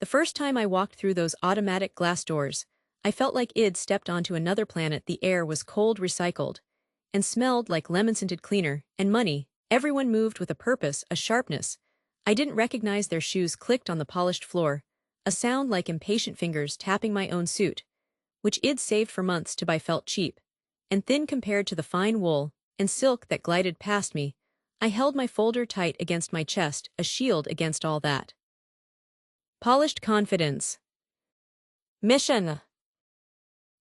The first time I walked through those automatic glass doors, I felt like I'd stepped onto another planet. The air was cold, recycled, and smelled like lemon-scented cleaner, and money. Everyone moved with a purpose, a sharpness. I didn't recognize. Their shoes clicked on the polished floor, a sound like impatient fingers tapping my own suit, which I'd saved for months to buy, felt cheap and thin compared to the fine wool and silk that glided past me. I held my folder tight against my chest, a shield against all that. Polished confidence. Mission.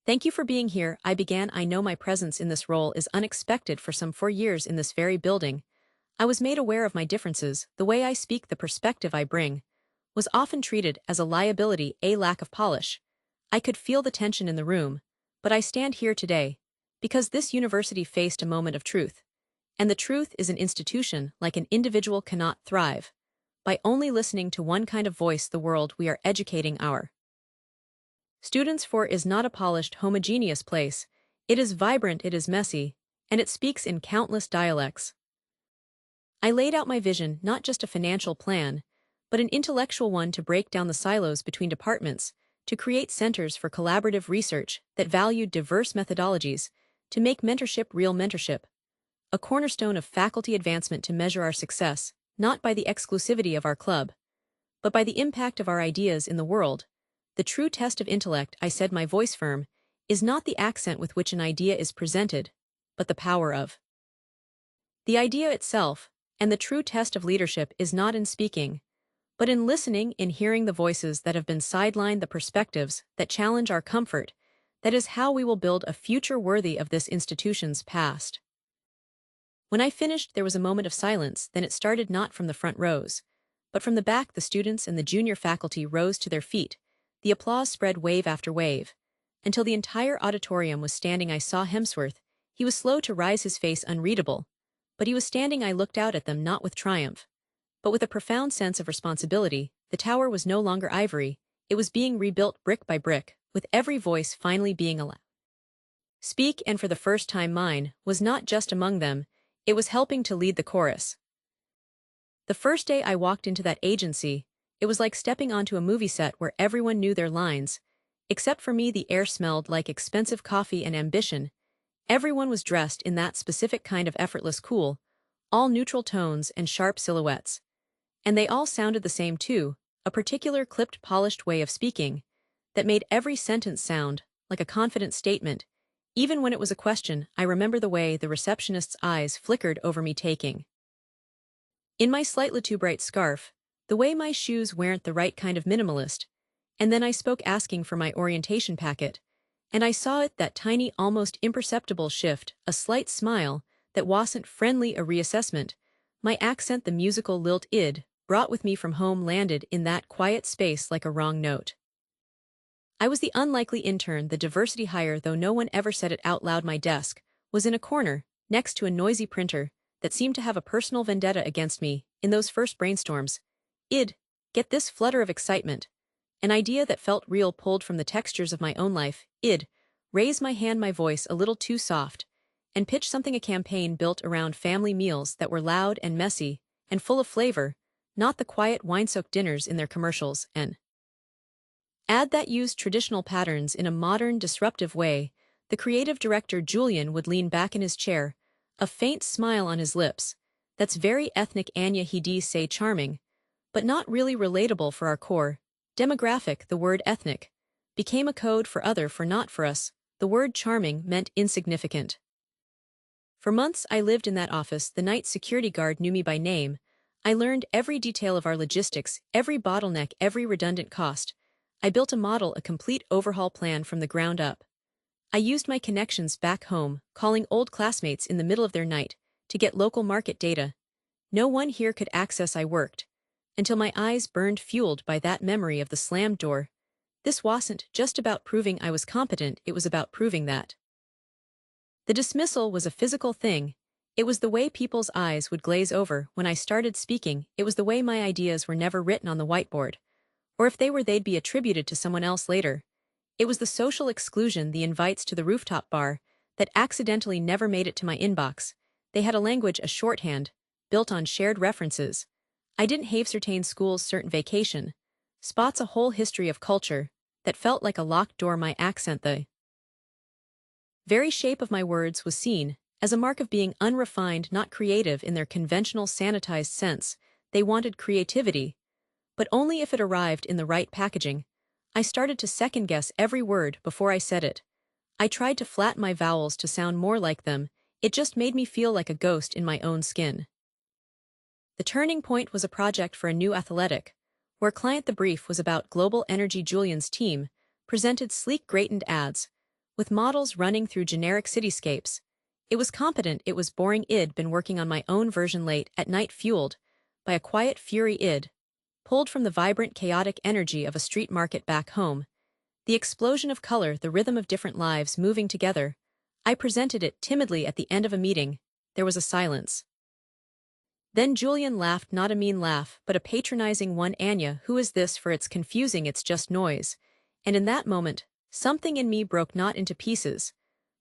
Thank you for being here, I began. I know my presence in this role is unexpected. For some 4 years in this very building, I was made aware of my differences. The way I speak, the perspective I bring, was often treated as a liability, a lack of polish. I could feel the tension in the room, but I stand here today because this university faced a moment of truth. And the truth is, an institution, like an individual, cannot thrive by only listening to one kind of voice. The world we are educating our students for is not a polished, homogeneous place. It is vibrant, it is messy, and it speaks in countless dialects. I laid out my vision, not just a financial plan, but an intellectual one, to break down the silos between departments, to create centers for collaborative research that valued diverse methodologies, to make mentorship real mentorship, a cornerstone of faculty advancement, to measure our success, not by the exclusivity of our club, but by the impact of our ideas in the world. The true test of intellect, I said, my voice firm, is not the accent with which an idea is presented, but the power of the idea itself. And the true test of leadership is not in speaking, but in listening, in hearing the voices that have been sidelined, the perspectives that challenge our comfort. That is how we will build a future worthy of this institution's past. When I finished, there was a moment of silence. Then it started, not from the front rows, but from the back. The students and the junior faculty rose to their feet. The applause spread wave after wave, until the entire auditorium was standing. I saw Hemsworth. He was slow to rise, his face unreadable, but he was standing. I looked out at them, not with triumph, but with a profound sense of responsibility. The tower was no longer ivory, it was being rebuilt brick by brick, with every voice finally being allowed speak. And for the first time, mine was not just among them, it was helping to lead the chorus. The first day I walked into that agency, it was like stepping onto a movie set where everyone knew their lines. Except for me, the air smelled like expensive coffee and ambition. Everyone was dressed in that specific kind of effortless cool, all neutral tones and sharp silhouettes. And they all sounded the same too, a particular clipped, polished way of speaking that made every sentence sound like a confident statement, even when it was a question. I remember the way the receptionist's eyes flickered over me, taking in my slightly too bright scarf, the way my shoes weren't the right kind of minimalist. And then I spoke, asking for my orientation packet, and I saw it, that tiny, almost imperceptible shift, a slight smile that wasn't friendly, a reassessment. My accent, the musical lilt I'd brought with me from home, landed in that quiet space like a wrong note. I was the unlikely intern, the diversity hire, though no one ever said it out loud. My desk was in a corner, next to a noisy printer that seemed to have a personal vendetta against me. In those first brainstorms, I'd get this flutter of excitement, an idea that felt real, pulled from the textures of my own life. I'd raise my hand, my voice a little too soft, and pitch something, a campaign built around family meals that were loud and messy and full of flavor, not the quiet, wine-soaked dinners in their commercials. And ad that used traditional patterns in a modern, disruptive way. The creative director, Julian, would lean back in his chair, a faint smile on his lips. That's very ethnic, Anya, he'd say, charming, but not really relatable for our core demographic. The word ethnic became a code for other, for not for us. The word charming meant insignificant. For months I lived in that office. The night security guard knew me by name. I learned every detail of our logistics, every bottleneck, every redundant cost. I built a model, a complete overhaul plan from the ground up. I used my connections back home, calling old classmates in the middle of their night to get local market data no one here could access. I worked until my eyes burned, fueled by that memory of the slammed door. This wasn't just about proving I was competent, it was about proving that the dismissal was a physical thing. It was the way people's eyes would glaze over when I started speaking. It was the way my ideas were never written on the whiteboard, or if they were, they'd be attributed to someone else later. It was the social exclusion, the invites to the rooftop bar that accidentally never made it to my inbox. They had a language, a shorthand, built on shared references. I didn't have certain school's certain vacation, spots a whole history of culture that felt like a locked door. My accent, the very shape of my words was seen as a mark of being unrefined, not creative in their conventional sanitized sense. They wanted creativity, but only if it arrived in the right packaging. I started to second-guess every word before I said it. I tried to flatten my vowels to sound more like them. It just made me feel like a ghost in my own skin. The turning point was a project for a new athletic, where client the brief was about global energy. Julian's team presented sleek gradient ads, with models running through generic cityscapes. It was competent, it was boring. I'd been working on my own version late at night, fueled by a quiet fury. I'd pulled from the vibrant, chaotic energy of a street market back home. The explosion of color, the rhythm of different lives moving together. I presented it timidly at the end of a meeting. There was a silence. Then Julian laughed, not a mean laugh, but a patronizing one. Anya, who is this? For it's confusing, it's just noise. And in that moment, something in me broke, not into pieces,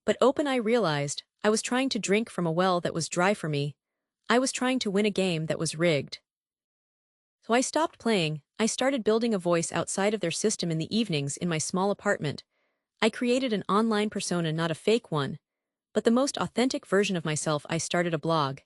but open. I realized I was trying to drink from a well that was dry for me. I was trying to win a game that was rigged. So I stopped playing. I started building a voice outside of their system. In the evenings in my small apartment, I created an online persona, not a fake one, but the most authentic version of myself. I started a blog,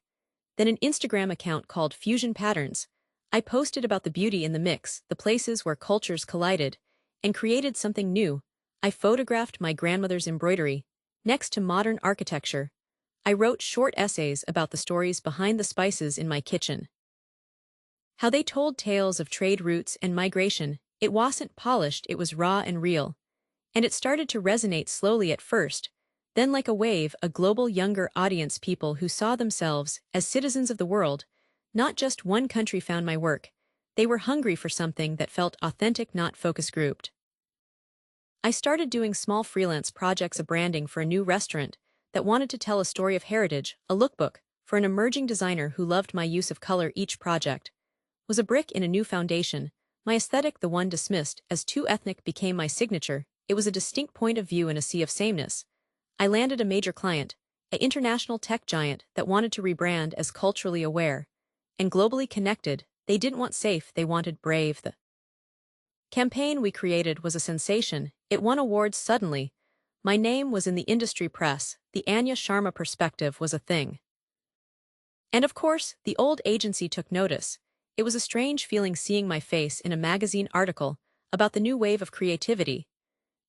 then an Instagram account called Fusion Patterns. I posted about the beauty in the mix, the places where cultures collided, and created something new. I photographed my grandmother's embroidery next to modern architecture. I wrote short essays about the stories behind the spices in my kitchen, how they told tales of trade routes and migration. It wasn't polished, it was raw and real. And it started to resonate slowly at first, then like a wave, a global younger audience, people who saw themselves as citizens of the world, not just one country, found my work. They were hungry for something that felt authentic, not focus grouped. I started doing small freelance projects, a branding for a new restaurant that wanted to tell a story of heritage, a lookbook for an emerging designer who loved my use of color. Each project was a brick in a new foundation. My aesthetic, the one dismissed as too ethnic, became my signature. It was a distinct point of view in a sea of sameness. I landed a major client, an international tech giant that wanted to rebrand as culturally aware and globally connected. They didn't want safe, they wanted brave. The campaign we created was a sensation. It won awards suddenly. My name was in the industry press. The Anya Sharma perspective was a thing. And of course, the old agency took notice. It was a strange feeling seeing my face in a magazine article about the new wave of creativity,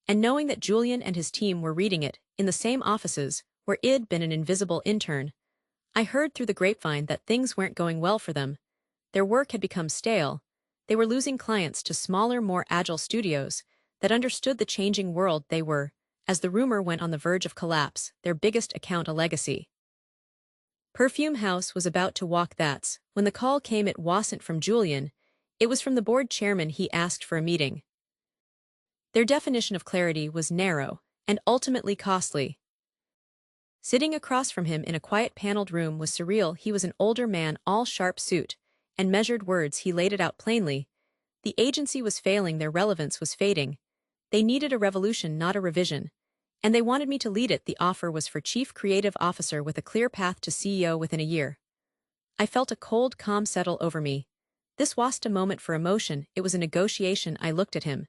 and knowing that Julian and his team were reading it in the same offices where I'd been an invisible intern. I heard through the grapevine that things weren't going well for them. Their work had become stale. They were losing clients to smaller, more agile studios that understood the changing world. They were, as the rumor went, on the verge of collapse, their biggest account a legacy perfume house was about to walk. That's when the call came. It wasn't from Julian, it was from the board chairman. He asked for a meeting. Their definition of clarity was narrow and ultimately costly. Sitting across from him in a quiet paneled room was surreal. He was an older man, all sharp suit and measured words. He laid it out plainly. The agency was failing, their relevance was fading. They needed a revolution, not a revision. And they wanted me to lead it. The offer was for Chief Creative Officer with a clear path to CEO within a year. I felt a cold calm settle over me. This wasn't a moment for emotion, it was a negotiation. I looked at him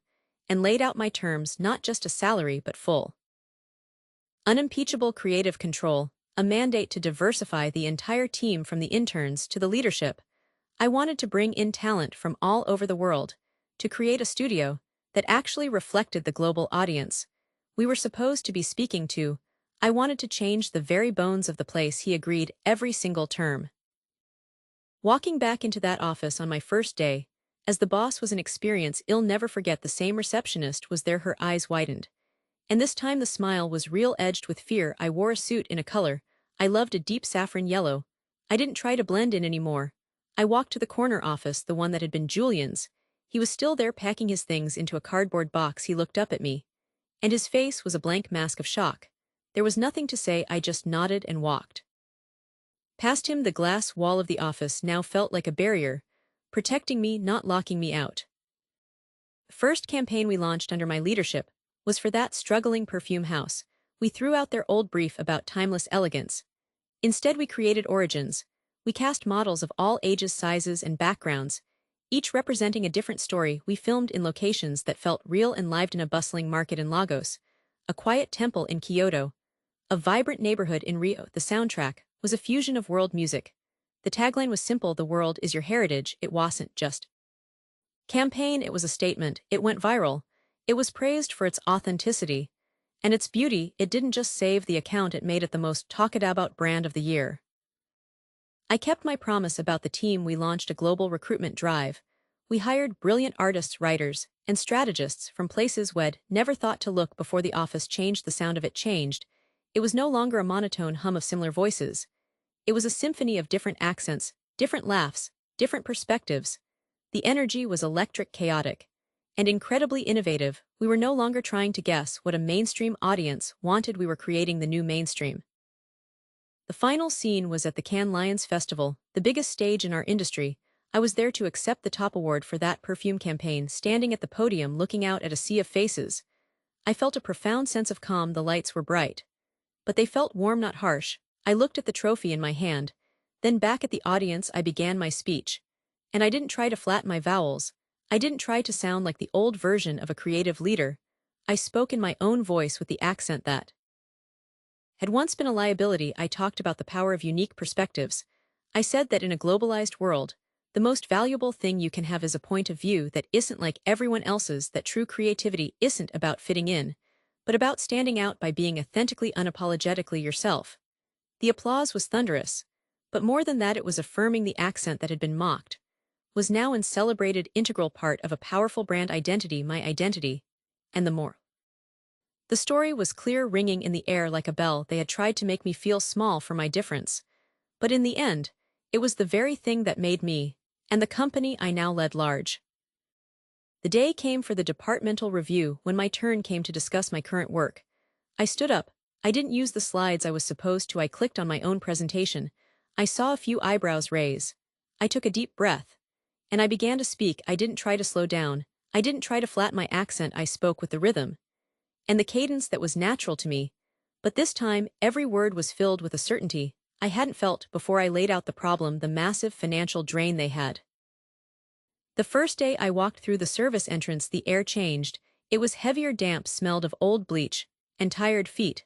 and laid out my terms, not just a salary but full, unimpeachable creative control, a mandate to diversify the entire team from the interns to the leadership. I wanted to bring in talent from all over the world, to create a studio that actually reflected the global audience we were supposed to be speaking to. I wanted to change the very bones of the place. He agreed every single term. Walking back into that office on my first day, as the boss was an experience I'll never forget. The same receptionist was there, her eyes widened. And this time the smile was real, edged with fear. I wore a suit in a color I loved, a deep saffron yellow. I didn't try to blend in anymore. I walked to the corner office, the one that had been Julian's. He was still there, packing his things into a cardboard box. He looked up at me, and his face was a blank mask of shock. There was nothing to say. I just nodded and walked past him. The glass wall of the office now felt like a barrier, protecting me, not locking me out. The first campaign we launched under my leadership was for that struggling perfume house. We threw out their old brief about timeless elegance. Instead, we created origins. We cast models of all ages, sizes, and backgrounds. each representing a different story. We filmed in locations that felt real and lived in a bustling market in Lagos, a quiet temple in Kyoto, a vibrant neighborhood in Rio. The soundtrack was a fusion of world music. The tagline was simple: the world is your heritage. It wasn't just campaign, it was a statement. It went viral. It was praised for its authenticity and its beauty. It didn't just save the account, it made it the most talked about brand of the year. I kept my promise about the team. We launched a global recruitment drive. We hired brilliant artists, writers, and strategists from places we'd never thought to look before. The office changed. The sound of it changed. It was no longer a monotone hum of similar voices. It was a symphony of different accents, different laughs, different perspectives. The energy was electric, chaotic, and incredibly innovative. We were no longer trying to guess what a mainstream audience wanted. We were creating the new mainstream. The final scene was at the Cannes Lions Festival, the biggest stage in our industry. I was there to accept the top award for that perfume campaign, standing at the podium looking out at a sea of faces. I felt a profound sense of calm. The lights were bright, but they felt warm, not harsh. I looked at the trophy in my hand, then back at the audience. I began my speech. And I didn't try to flatten my vowels. I didn't try to sound like the old version of a creative leader. I spoke in my own voice with the accent that had once been a liability. I talked about the power of unique perspectives. I said that in a globalized world, the most valuable thing you can have is a point of view that isn't like everyone else's, that true creativity isn't about fitting in, but about standing out by being authentically, unapologetically yourself. The applause was thunderous, but more than that, it was affirming. The accent that had been mocked was now a celebrated, integral part of a powerful brand identity, my identity, and the more. The story was clear, ringing in the air like a bell. They had tried to make me feel small for my difference, but in the end, it was the very thing that made me, and the company I now led, large. The day came for the departmental review. When my turn came to discuss my current work, I stood up. I didn't use the slides I was supposed to. I clicked on my own presentation. I saw a few eyebrows raise. I took a deep breath, and I began to speak. I didn't try to slow down. I didn't try to flatten my accent. I spoke with the rhythm and the cadence that was natural to me. But this time, every word was filled with a certainty I hadn't felt before. I laid out the problem, the massive financial drain they had. The first day I walked through the service entrance, the air changed. It was heavier, damp, smelled of old bleach and tired feet.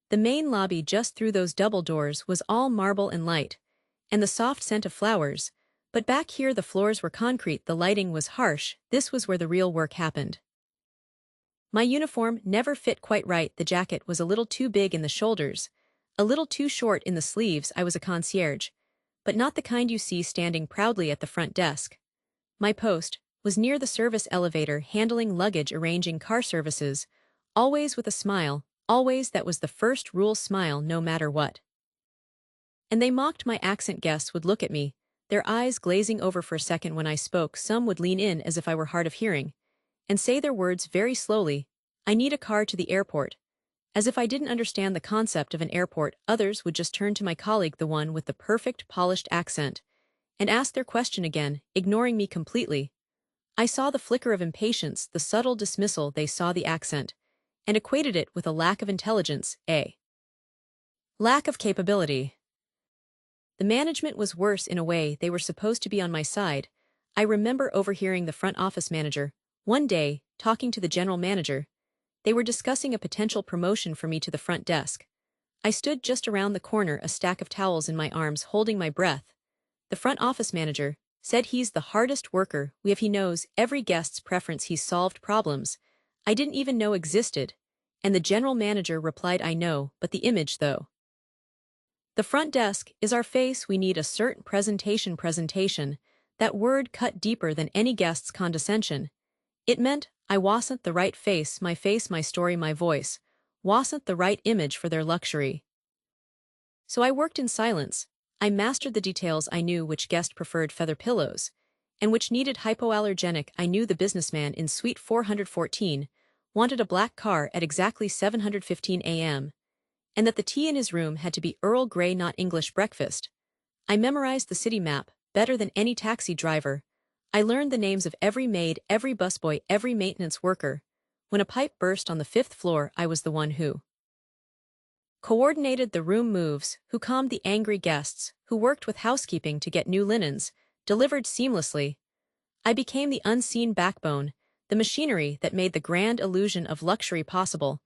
The main lobby just through those double doors was all marble and light, and the soft scent of flowers. But back here the floors were concrete, the lighting was harsh. This was where the real work happened. My uniform never fit quite right. The jacket was a little too big in the shoulders, a little too short in the sleeves. I was a concierge, but not the kind you see standing proudly at the front desk. My post was near the service elevator, handling luggage, arranging car services, always with a smile, always. That was the first rule: smile no matter what. And they mocked my accent. Guests would look at me, their eyes glazing over for a second when I spoke. Some would lean in as if I were hard of hearing, and say their words very slowly. I need a car to the airport. As if I didn't understand the concept of an airport. Others would just turn to my colleague, the one with the perfect polished accent, and ask their question again, ignoring me completely. I saw the flicker of impatience, the subtle dismissal. They saw the accent, and equated it with a lack of intelligence, a lack of capability. The management was worse in a way. They were supposed to be on my side. I remember overhearing the front office manager, one day, talking to the general manager. They were discussing a potential promotion for me to the front desk. I stood just around the corner, a stack of towels in my arms, holding my breath. The front office manager said he's the hardest worker we have. He knows every guest's preference. He's solved problems I didn't even know existed. And the general manager replied, I know, but the image though. The front desk is our face. We need a certain presentation. That word cut deeper than any guest's condescension. It meant I wasn't the right face, my story, my voice wasn't the right image for their luxury. So I worked in silence. I mastered the details. I knew which guest preferred feather pillows, and which needed hypoallergenic. I knew the businessman in suite 414 wanted a black car at exactly 7:15 a.m., and that the tea in his room had to be Earl Grey, not English breakfast. I memorized the city map better than any taxi driver. I learned the names of every maid, every busboy, every maintenance worker. When a pipe burst on the 5th floor, I was the one who coordinated the room moves, who calmed the angry guests, who worked with housekeeping to get new linens delivered seamlessly. I became the unseen backbone, the machinery that made the grand illusion of luxury possible.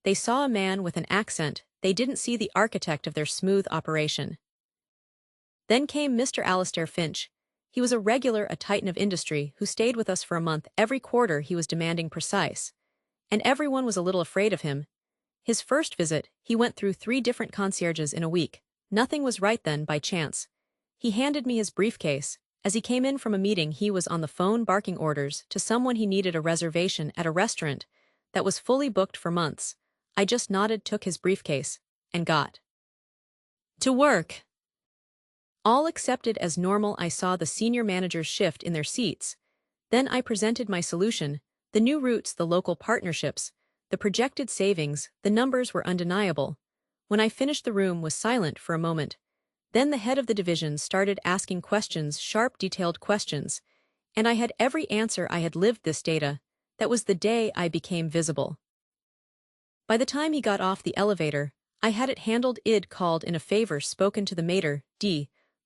They saw a man with an accent, they didn't see the architect of their smooth operation. Then came Mr. Alistair Finch. He was a regular, a titan of industry, who stayed with us for a month. Every quarter he was demanding precise. And everyone was a little afraid of him. His first visit, he went through 3 different concierges in a week. Nothing was right then by chance. He handed me his briefcase. As he came in from a meeting, he was on the phone barking orders to someone he needed a reservation at a restaurant that was fully booked for months. I just nodded, took his briefcase, and got to work. All accepted as normal. I saw the senior managers shift in their seats. Then I presented my solution, the new routes, the local partnerships, the projected savings. The numbers were undeniable. When I finished, the room was silent for a moment. Then the head of the division started asking questions, sharp, detailed questions, and I had every answer. I had lived this data. That was the day I became visible. By the time he got off the elevator, I had it handled. Id called in a favor, spoken to the mater,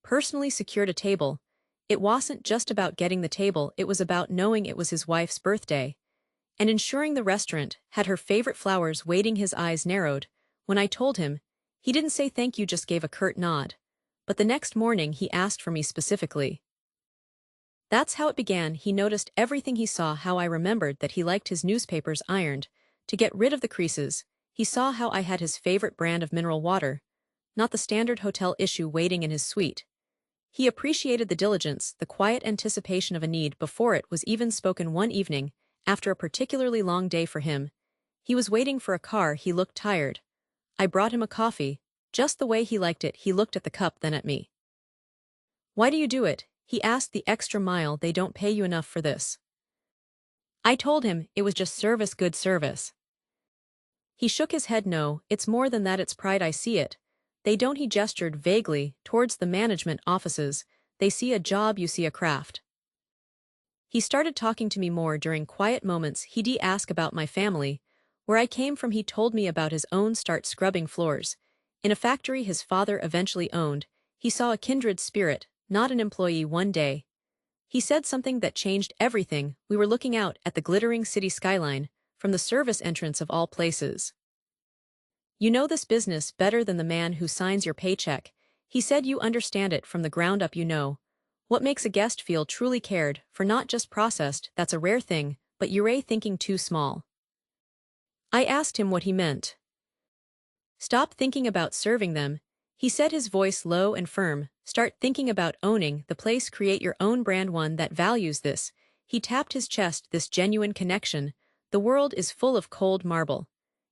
personally secured a table. It wasn't just about getting the table, it was about knowing it was his wife's birthday, and ensuring the restaurant had her favorite flowers waiting. His eyes narrowed. When I told him, he didn't say thank you, just gave a curt nod. But the next morning he asked for me specifically. That's how it began. He noticed everything. He saw how I remembered that he liked his newspapers ironed, to get rid of the creases. He saw how I had his favorite brand of mineral water, not the standard hotel issue, waiting in his suite. He appreciated the diligence, the quiet anticipation of a need before it was even spoken. One evening, after a particularly long day for him, he was waiting for a car. He looked tired. I brought him a coffee, just the way he liked it. He looked at the cup, then at me. "Why do you do it?" he asked. "The extra mile, they don't pay you enough for this." I told him it was just service, good service. He shook his head. "No, it's more than that, it's pride. I see it. They don't." He gestured vaguely towards the management offices. "They see a job, you see a craft." He started talking to me more during quiet moments. He'd ask about my family, where I came from. He told me about his own start scrubbing floors in a factory his father eventually owned. He saw a kindred spirit, not an employee. One day, he said something that changed everything. We were looking out at the glittering city skyline from the service entrance of all places. "You know this business better than the man who signs your paycheck," he said. "You understand it from the ground up. You know what makes a guest feel truly cared for, not just processed. That's a rare thing, but you're thinking too small." I asked him what he meant. "Stop thinking about serving them," he said, his voice low and firm. "Start thinking about owning the place. Create your own brand, one that values this." He tapped his chest. "This genuine connection. The world is full of cold marble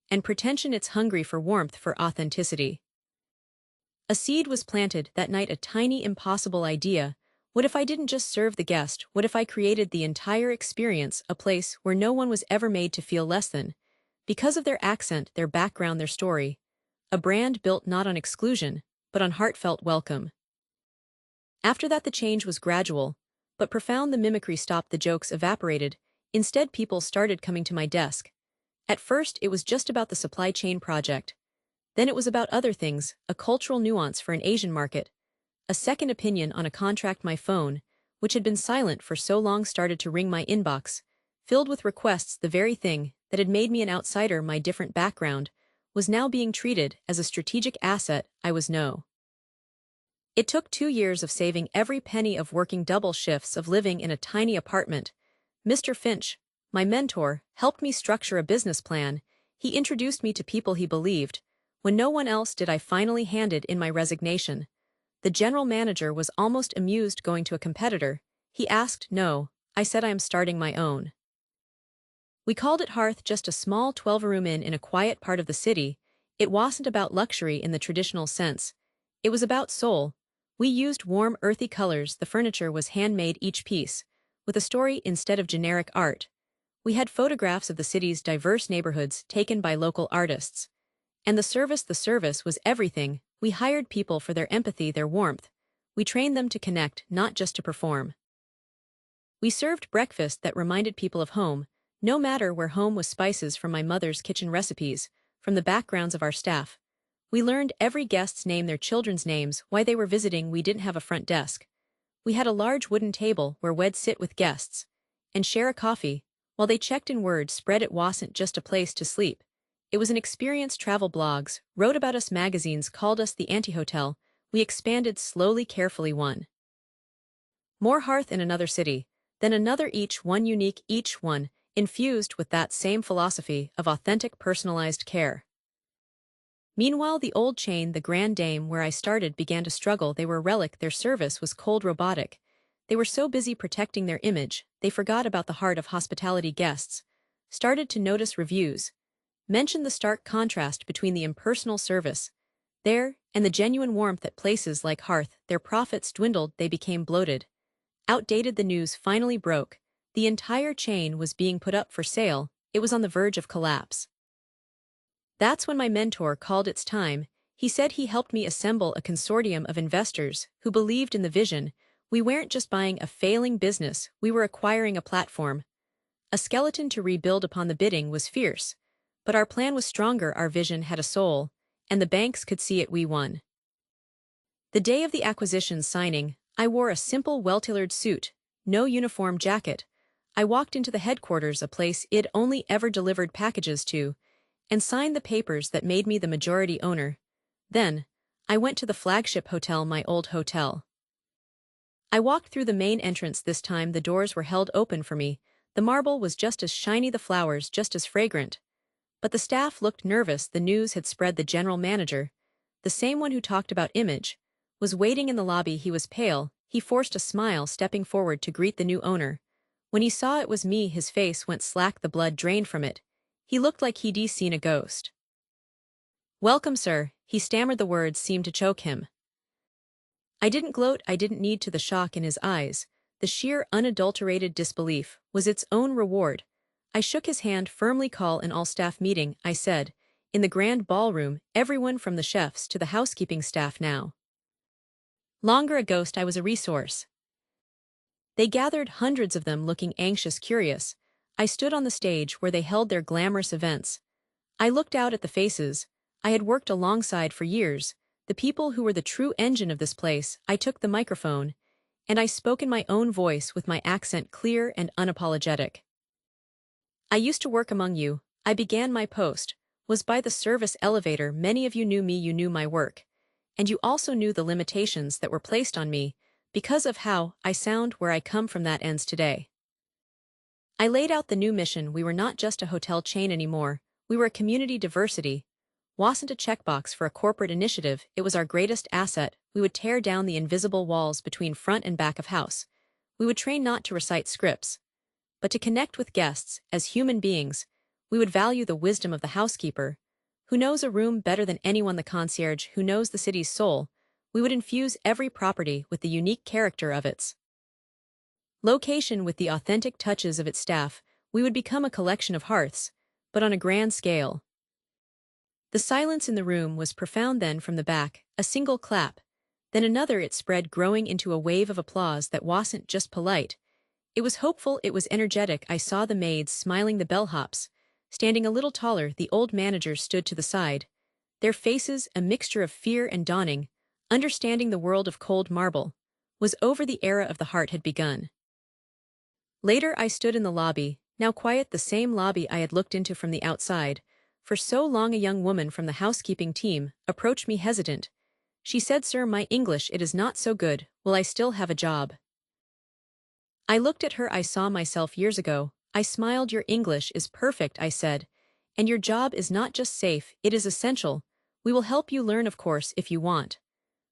and pretension. It's hungry for warmth, for authenticity." A seed was planted that night, a tiny, impossible idea. What if I didn't just serve the guest? What if I created the entire experience, a place where no one was ever made to feel less than, because of their accent, their background, their story? A brand built not on exclusion, but on heartfelt welcome. After that, the change was gradual, but profound. The mimicry stopped, the jokes evaporated. Instead, people started coming to my desk. At first, it was just about the supply chain project. Then it was about other things, a cultural nuance for an Asian market, a second opinion on a contract. My phone, which had been silent for so long, started to ring. My inbox, filled with requests. The very thing that had made me an outsider, my different background, was now being treated as a strategic asset. I was no. It took 2 years of saving every penny, of working double shifts, of living in a tiny apartment. Mr. Finch, my mentor, helped me structure a business plan. He introduced me to people he believed when no one else did. I finally handed in my resignation. The general manager was almost amused. "Going to a competitor?" he asked. "No," I said, "I am starting my own." We called it Hearth, just a small 12-room inn in a quiet part of the city. It wasn't about luxury in the traditional sense. It was about soul. We used warm, earthy colors. The furniture was handmade, each piece with a story instead of generic art. We had photographs of the city's diverse neighborhoods taken by local artists. And the service was everything. We hired people for their empathy, their warmth. We trained them to connect, not just to perform. We served breakfast that reminded people of home, no matter where home was. Spices from my mother's kitchen, recipes from the backgrounds of our staff. We learned every guest's name, their children's names, why they were visiting. We didn't have a front desk. We had a large wooden table where we'd sit with guests and share a coffee, while they checked in word spread it wasn't just a place to sleep. It was an experience. Travel blogs wrote about us, magazines called us the anti-hotel. We expanded slowly, carefully. One more hearth in another city, then another, each one unique, each one infused with that same philosophy of authentic personalized care. Meanwhile, the old chain, the Grand Dame where I started, began to struggle. They were a relic. Their service was cold, robotic. They were so busy protecting their image, they forgot about the heart of hospitality. Guests started to notice reviews mentioned the stark contrast between the impersonal service there and the genuine warmth at places like Hearth. Their profits dwindled, they became bloated, outdated. The news finally broke. The entire chain was being put up for sale. It was on the verge of collapse. That's when my mentor called. It's time. He said. He helped me assemble a consortium of investors who believed in the vision. We weren't just buying a failing business, we were acquiring a platform, a skeleton to rebuild upon. The bidding was fierce, but our plan was stronger. Our vision had a soul, and the banks could see it. We won. The day of the acquisition signing, I wore a simple, well-tailored suit, no uniform jacket. I walked into the headquarters, a place I'd only ever delivered packages to, and signed the papers that made me the majority owner. Then, I went to the flagship hotel, my old hotel. I walked through the main entrance. This time the doors were held open for me. The marble was just as shiny, the flowers just as fragrant. But the staff looked nervous. The news had spread. The general manager, the same one who talked about image, was waiting in the lobby. He was pale. He forced a smile, stepping forward to greet the new owner. When he saw it was me, his face went slack, the blood drained from it. He looked like he'd seen a ghost. "Welcome, sir," he stammered. The words seemed to choke him. I didn't gloat, I didn't need to. The shock in his eyes, the sheer unadulterated disbelief, was its own reward. I shook his hand firmly. "Call an all-staff meeting," I said. "In the grand ballroom, everyone from the chefs to the housekeeping staff now. Longer a ghost, I was a resource." They gathered, hundreds of them, looking anxious, curious. I stood on the stage where they held their glamorous events. I looked out at the faces I had worked alongside for years, the people who were the true engine of this place. I took the microphone, and I spoke in my own voice, with my accent clear and unapologetic. "I used to work among you. I began my post, was by the service elevator. Many of you knew me, you knew my work. And you also knew the limitations that were placed on me, because of how I sound. Where I come from, that ends today." I laid out the new mission. We were not just a hotel chain anymore, we were a community. Diversity wasn't a checkbox for a corporate initiative, it was our greatest asset. We would tear down the invisible walls between front and back of house. We would train not to recite scripts, but to connect with guests as human beings. We would value the wisdom of the housekeeper, who knows a room better than anyone, the concierge who knows the city's soul. We would infuse every property with the unique character of its location, with the authentic touches of its staff. We would become a collection of hearths, but on a grand scale. The silence in the room was profound. Then from the back, a single clap, then another. It spread, growing into a wave of applause that wasn't just polite. It was hopeful, it was energetic. I saw the maids smiling, the bellhops standing a little taller. The old managers stood to the side, their faces a mixture of fear and dawning understanding. The world of cold marble was over. The era of the heart had begun. Later I stood in the lobby, now quiet, the same lobby I had looked into from the outside for so long. A young woman from the housekeeping team approached me, hesitant. She said, "Sir, my English, it is not so good. Will I still have a job?" I looked at her. I saw myself years ago. I smiled. "Your English is perfect," I said. "And your job is not just safe, it is essential. We will help you learn, of course, if you want.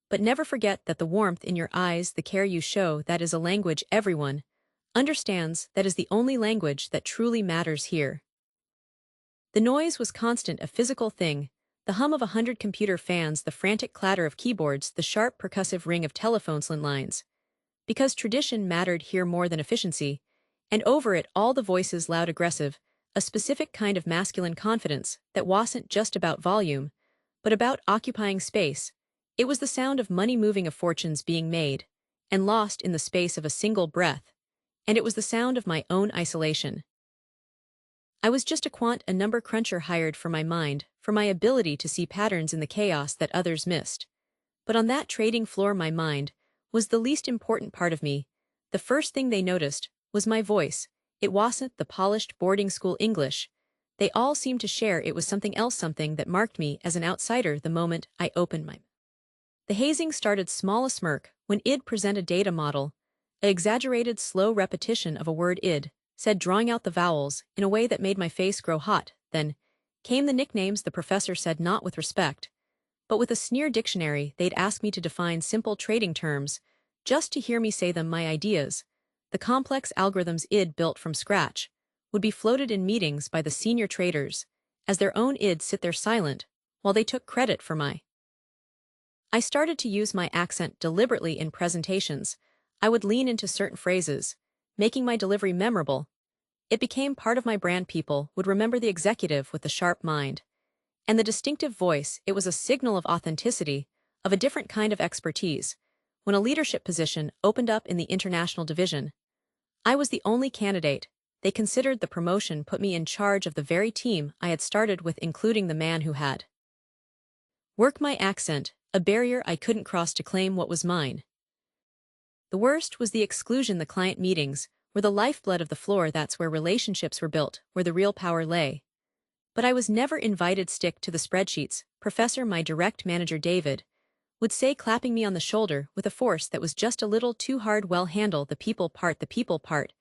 But never forget that the warmth in your eyes, the care you show, that is a language everyone understands. That is the only language that truly matters here." The noise was constant, a physical thing. The hum of 100 computer fans, the frantic clatter of keyboards, the sharp percussive ring of telephone lines. Because tradition mattered here more than efficiency. And over it all the voices, loud, aggressive, a specific kind of masculine confidence that wasn't just about volume, but about occupying space. It was the sound of money moving, of fortunes being made and lost in the space of a single breath. And it was the sound of my own isolation. I was just a quant, a number cruncher hired for my mind, for my ability to see patterns in the chaos that others missed. But on that trading floor my mind was the least important part of me. The first thing they noticed was my voice. It wasn't the polished boarding school English. They all seemed to share it was something else, something that marked me as an outsider the moment I opened my mouth. The hazing started small, a smirk, when id presented data model, an exaggerated slow repetition of a word id, said, drawing out the vowels in a way that made my face grow hot. Then came the nicknames. The professor said, not with respect, but with a sneer. Dictionary. They'd ask me to define simple trading terms, just to hear me say them. My ideas, the complex algorithms id built from scratch, would be floated in meetings by the senior traders, as their own id sit there silent, while they took credit for my. I started to use my accent deliberately in presentations. I would lean into certain phrases, making my delivery memorable. It became part of my brand. People would remember the executive with the sharp mind and the distinctive voice. It was a signal of authenticity, of a different kind of expertise. When a leadership position opened up in the international division, I was the only candidate. They considered the promotion put me in charge of the very team I had started with, including the man who had worked my accent, a barrier I couldn't cross to claim what was mine. The worst was the exclusion. The client meetings were the lifeblood of the floor. That's where relationships were built, where the real power lay. But I was never invited. Stick to the spreadsheets, Professor, my direct manager David, would say, clapping me on the shoulder with a force that was just a little too hard. Well, handle the people part,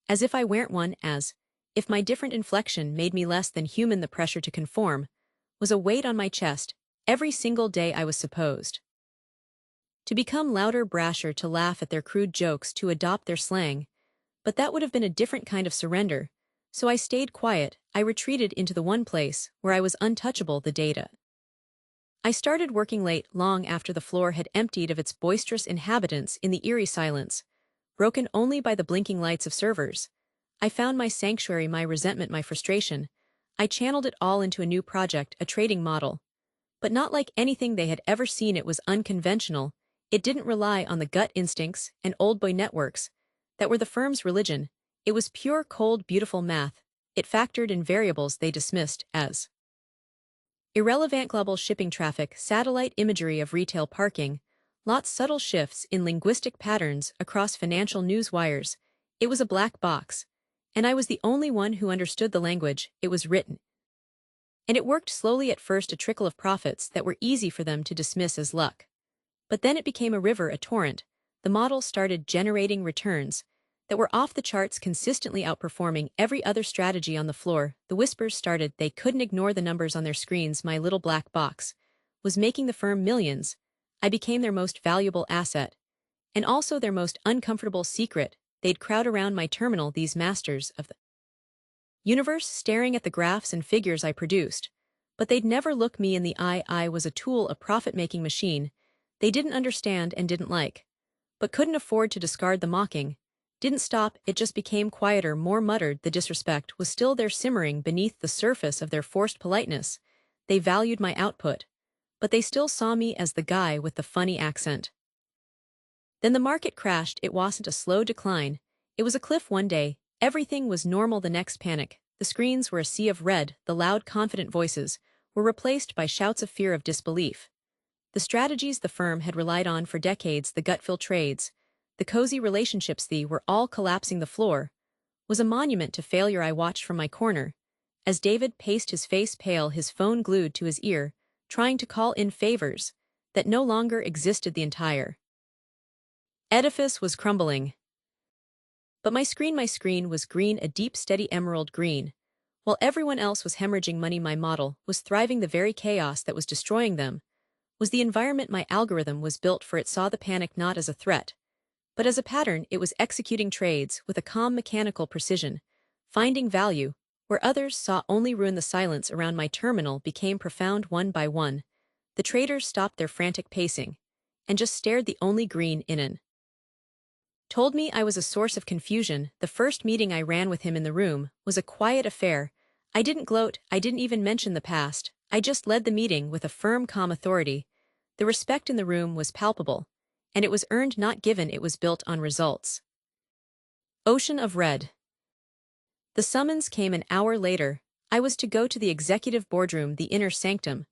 as if I weren't one, as if my different inflection made me less than human. The pressure to conform was a weight on my chest. Every single day I was supposed to become louder, brasher, to laugh at their crude jokes, to adopt their slang. But that would have been a different kind of surrender. So I stayed quiet. I retreated into the one place where I was untouchable, the data. I started working late, long after the floor had emptied of its boisterous inhabitants in the eerie silence, broken only by the blinking lights of servers. I found my sanctuary, my resentment, my frustration. I channeled it all into a new project, a trading model. But not like anything they had ever seen. It was unconventional. It didn't rely on the gut instincts and old boy networks that were the firm's religion. It was pure, cold, beautiful math. It factored in variables they dismissed as irrelevant: global shipping traffic, satellite imagery of retail parking lots, subtle shifts in linguistic patterns across financial news wires. It was a black box, and I was the only one who understood the language. It was written, and it worked slowly at first, a trickle of profits that were easy for them to dismiss as luck. But then it became a river, a torrent. The model started generating returns that were off the charts, consistently outperforming every other strategy on the floor. The whispers started. They couldn't ignore the numbers on their screens. My little black box was making the firm millions. I became their most valuable asset, and also their most uncomfortable secret. They'd crowd around my terminal, these masters of the universe, staring at the graphs and figures I produced. But they'd never look me in the eye. I was a tool, a profit-making machine they didn't understand and didn't like, but couldn't afford to discard. The mocking didn't stop. It just became quieter, more muttered. The disrespect was still there, simmering beneath the surface of their forced politeness. They valued my output, but they still saw me as the guy with the funny accent. Then the market crashed. It wasn't a slow decline. It was a cliff. One day, everything was normal. The next, panic. The screens were a sea of red. The loud, confident voices were replaced by shouts of fear, of disbelief. The strategies the firm had relied on for decades, the gut-feel trades, the cozy relationships, they were all collapsing. The floor was a monument to failure. I watched from my corner as David paced, his face pale, his phone glued to his ear, trying to call in favors that no longer existed. The entire edifice was crumbling. But my screen was green, a deep, steady emerald green. While everyone else was hemorrhaging money, my model was thriving. The very chaos that was destroying them was the environment my algorithm was built for. It saw the panic not as a threat, but as a pattern. It was executing trades with a calm, mechanical precision, finding value where others saw only ruin. The silence around my terminal became profound. One by one, the traders stopped their frantic pacing and just stared. The only green in an told me I was a source of confusion. The first meeting I ran with him in the room was a quiet affair. I didn't gloat, I didn't even mention the past. I just led the meeting with a firm, calm authority. The respect in the room was palpable, and it was earned, not given. It was built on results. Ocean of red. The summons came an hour later. I was to go to the executive boardroom, the inner sanctum.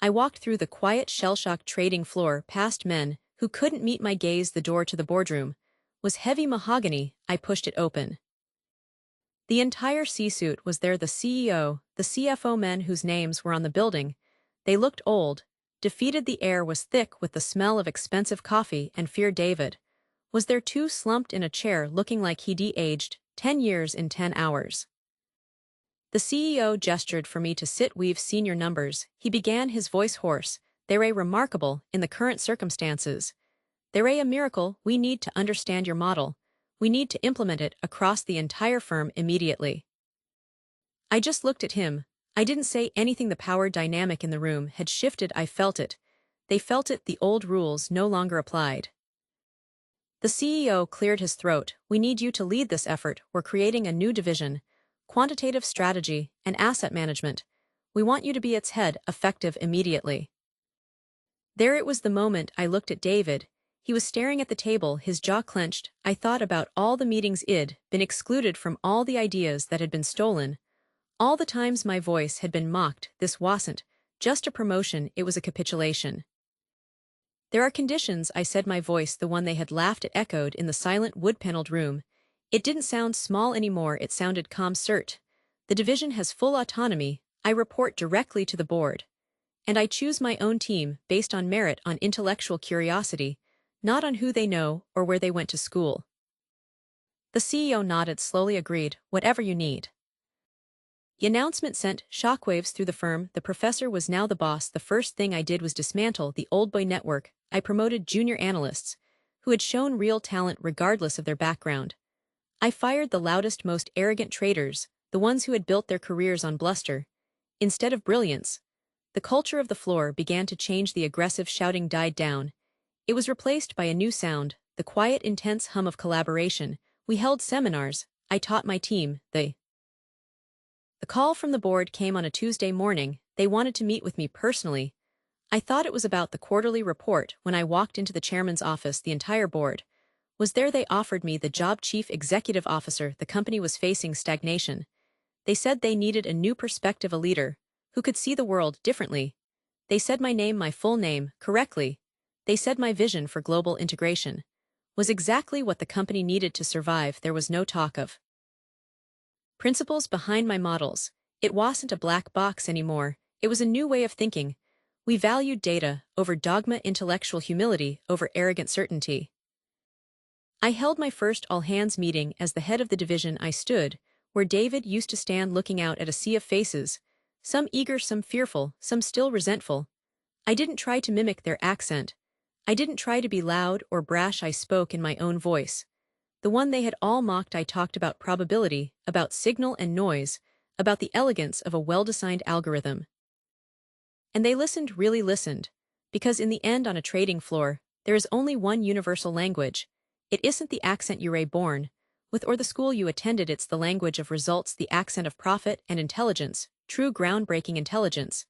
I walked through the quiet, shell-shocked trading floor, past men who couldn't meet my gaze. The door to the boardroom was heavy mahogany. I pushed it open. The entire C-suite was there, the CEO, the CFO, men whose names were on the building. They looked old, defeated. The air was thick with the smell of expensive coffee and fear. David was there too, slumped in a chair, looking like he'd aged 10 years in 10 hours. The CEO gestured for me to sit. "We've seen your numbers," he began, his voice hoarse. "They're remarkable in the current circumstances. They're a miracle. We need to understand your model. We need to implement it across the entire firm immediately." I just looked at him. I didn't say anything. The power dynamic in the room had shifted. I felt it. They felt it. The old rules no longer applied. The CEO cleared his throat. "We need you to lead this effort. We're creating a new division, quantitative strategy and asset management. We want you to be its head, effective immediately." There it was, the moment I looked at David. He was staring at the table, his jaw clenched. I thought about all the meetings I'd been excluded from, all the ideas that had been stolen, all the times my voice had been mocked. This wasn't just a promotion, it was a capitulation. "There are conditions," I said, my voice, the one they had laughed at, echoed in the silent wood-paneled room. It didn't sound small anymore, it sounded calm. "Cert. The division has full autonomy. I report directly to the board. And I choose my own team based on merit, on intellectual curiosity, not on who they know or where they went to school." The CEO nodded, slowly agreed. "Whatever you need." The announcement sent shockwaves through the firm. The professor was now the boss. The first thing I did was dismantle the old boy network. I promoted junior analysts who had shown real talent regardless of their background. I fired the loudest, most arrogant traitors, the ones who had built their careers on bluster instead of brilliance. The culture of the floor began to change. The aggressive shouting died down. It was replaced by a new sound, the quiet, intense hum of collaboration. We held seminars. I taught my team. The call from the board came on a Tuesday morning. They wanted to meet with me personally. I thought it was about the quarterly report. When I walked into the chairman's office, the entire board was there. They offered me the job, chief executive officer. The company was facing stagnation. They said they needed a new perspective, a leader who could see the world differently. They said my name, my full name, correctly. They said my vision for global integration was exactly what the company needed to survive. There was no talk of principles behind my models. It wasn't a black box anymore. It was a new way of thinking. We valued data over dogma, intellectual humility over arrogant certainty. I held my first all-hands meeting as the head of the division. I stood where David used to stand, looking out at a sea of faces, some eager, some fearful, some still resentful. I didn't try to mimic their accent. I didn't try to be loud or brash. I spoke in my own voice, the one they had all mocked. I talked about probability, about signal and noise, about the elegance of a well-designed algorithm. And they listened, really listened, because in the end, on a trading floor, there is only one universal language. It isn't the accent you were born with or the school you attended. It's the language of results, the accent of profit and intelligence, true groundbreaking intelligence.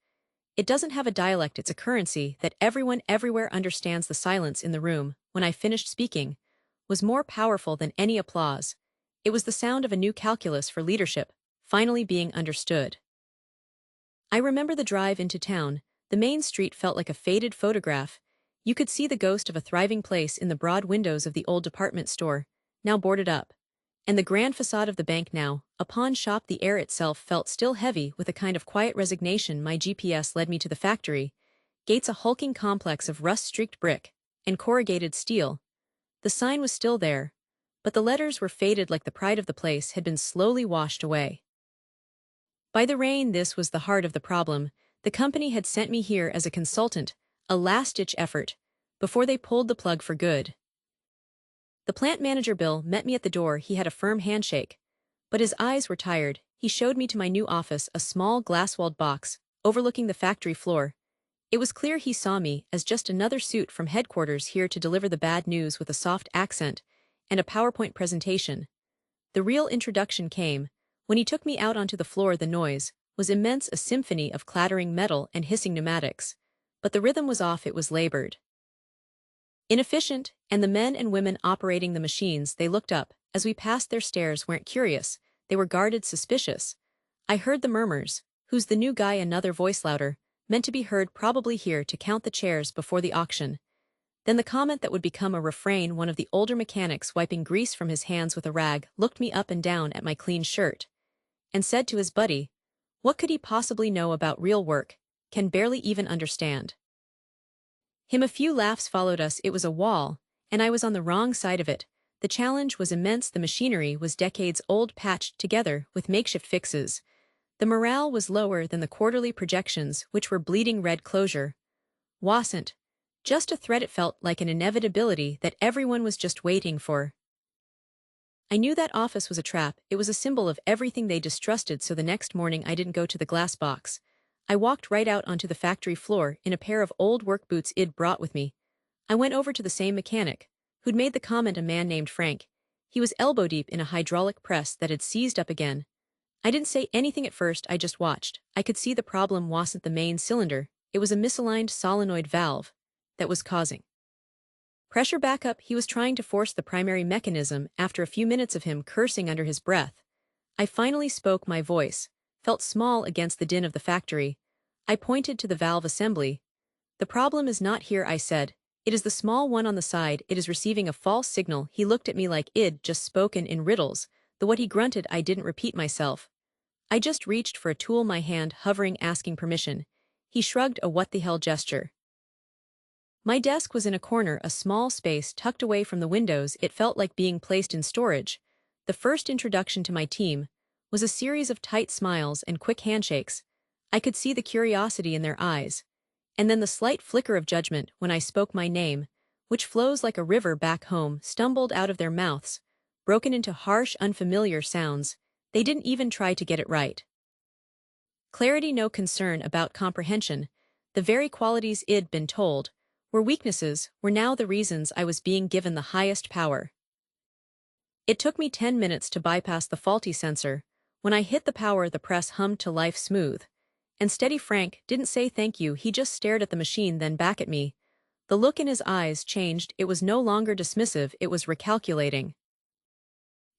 It doesn't have a dialect, it's a currency that everyone everywhere understands. The silence in the room, when I finished speaking, was more powerful than any applause. It was the sound of a new calculus for leadership, finally being understood. I remember the drive into town. The main street felt like a faded photograph. You could see the ghost of a thriving place in the broad windows of the old department store, now boarded up, and the grand facade of the bank, now a pawn shop. The air itself felt still heavy with a kind of quiet resignation. My GPS led me to the factory gates, a hulking complex of rust-streaked brick and corrugated steel. The sign was still there, but the letters were faded, like the pride of the place had been slowly washed away by the rain. This was the heart of the problem. The company had sent me here as a consultant, a last-ditch effort, before they pulled the plug for good. The plant manager, Bill, met me at the door. He had a firm handshake, but his eyes were tired. He showed me to my new office, a small glass-walled box overlooking the factory floor. It was clear he saw me as just another suit from headquarters, here to deliver the bad news with a soft accent and a PowerPoint presentation. The real introduction came when he took me out onto the floor. The noise was immense, a symphony of clattering metal and hissing pneumatics, but the rhythm was off. It was labored, inefficient, and the men and women operating the machines, they looked up as we passed. Their stares weren't curious, they were guarded, suspicious. I heard the murmurs. "Who's the new guy?" Another voice, louder, meant to be heard, "Probably here to count the chairs before the auction." Then the comment that would become a refrain, one of the older mechanics wiping grease from his hands with a rag looked me up and down at my clean shirt and said to his buddy, "What could he possibly know about real work? Can barely even understand." Him a few laughs followed us. It was a wall, and I was on the wrong side of it. The challenge was immense. The machinery was decades old, patched together with makeshift fixes. The morale was lower than the quarterly projections, which were bleeding red. Closure wasn't just a threat, it felt like an inevitability that everyone was just waiting for. I knew that office was a trap. It was a symbol of everything they distrusted. So the next morning I didn't go to the glass box. I walked right out onto the factory floor in a pair of old work boots I'd brought with me. I went over to the same mechanic who'd made the comment, a man named Frank. He was elbow-deep in a hydraulic press that had seized up again. I didn't say anything at first, I just watched. I could see the problem wasn't the main cylinder, it was a misaligned solenoid valve that was causing pressure backup. He was trying to force the primary mechanism. After a few minutes of him cursing under his breath, I finally spoke. My voice felt small against the din of the factory. I pointed to the valve assembly. "The problem is not here," I said. "It is the small one on the side. It is receiving a false signal." He looked at me like I'd just spoken in riddles. What he grunted, I didn't repeat myself. I just reached for a tool, my hand hovering, asking permission. He shrugged, a what the hell gesture. My desk was in a corner, a small space tucked away from the windows. It felt like being placed in storage. The first introduction to my team was a series of tight smiles and quick handshakes. I could see the curiosity in their eyes, and then the slight flicker of judgment when I spoke my name, which flows like a river back home, stumbled out of their mouths, broken into harsh, unfamiliar sounds. They didn't even try to get it right. Clarity, no concern about comprehension. The very qualities I'd been told were weaknesses were now the reasons I was being given the highest power. It took me 10 minutes to bypass the faulty sensor. When I hit the power, the press hummed to life, smooth and steady. Frank didn't say thank you, he just stared at the machine, then back at me. The look in his eyes changed. It was no longer dismissive, it was recalculating.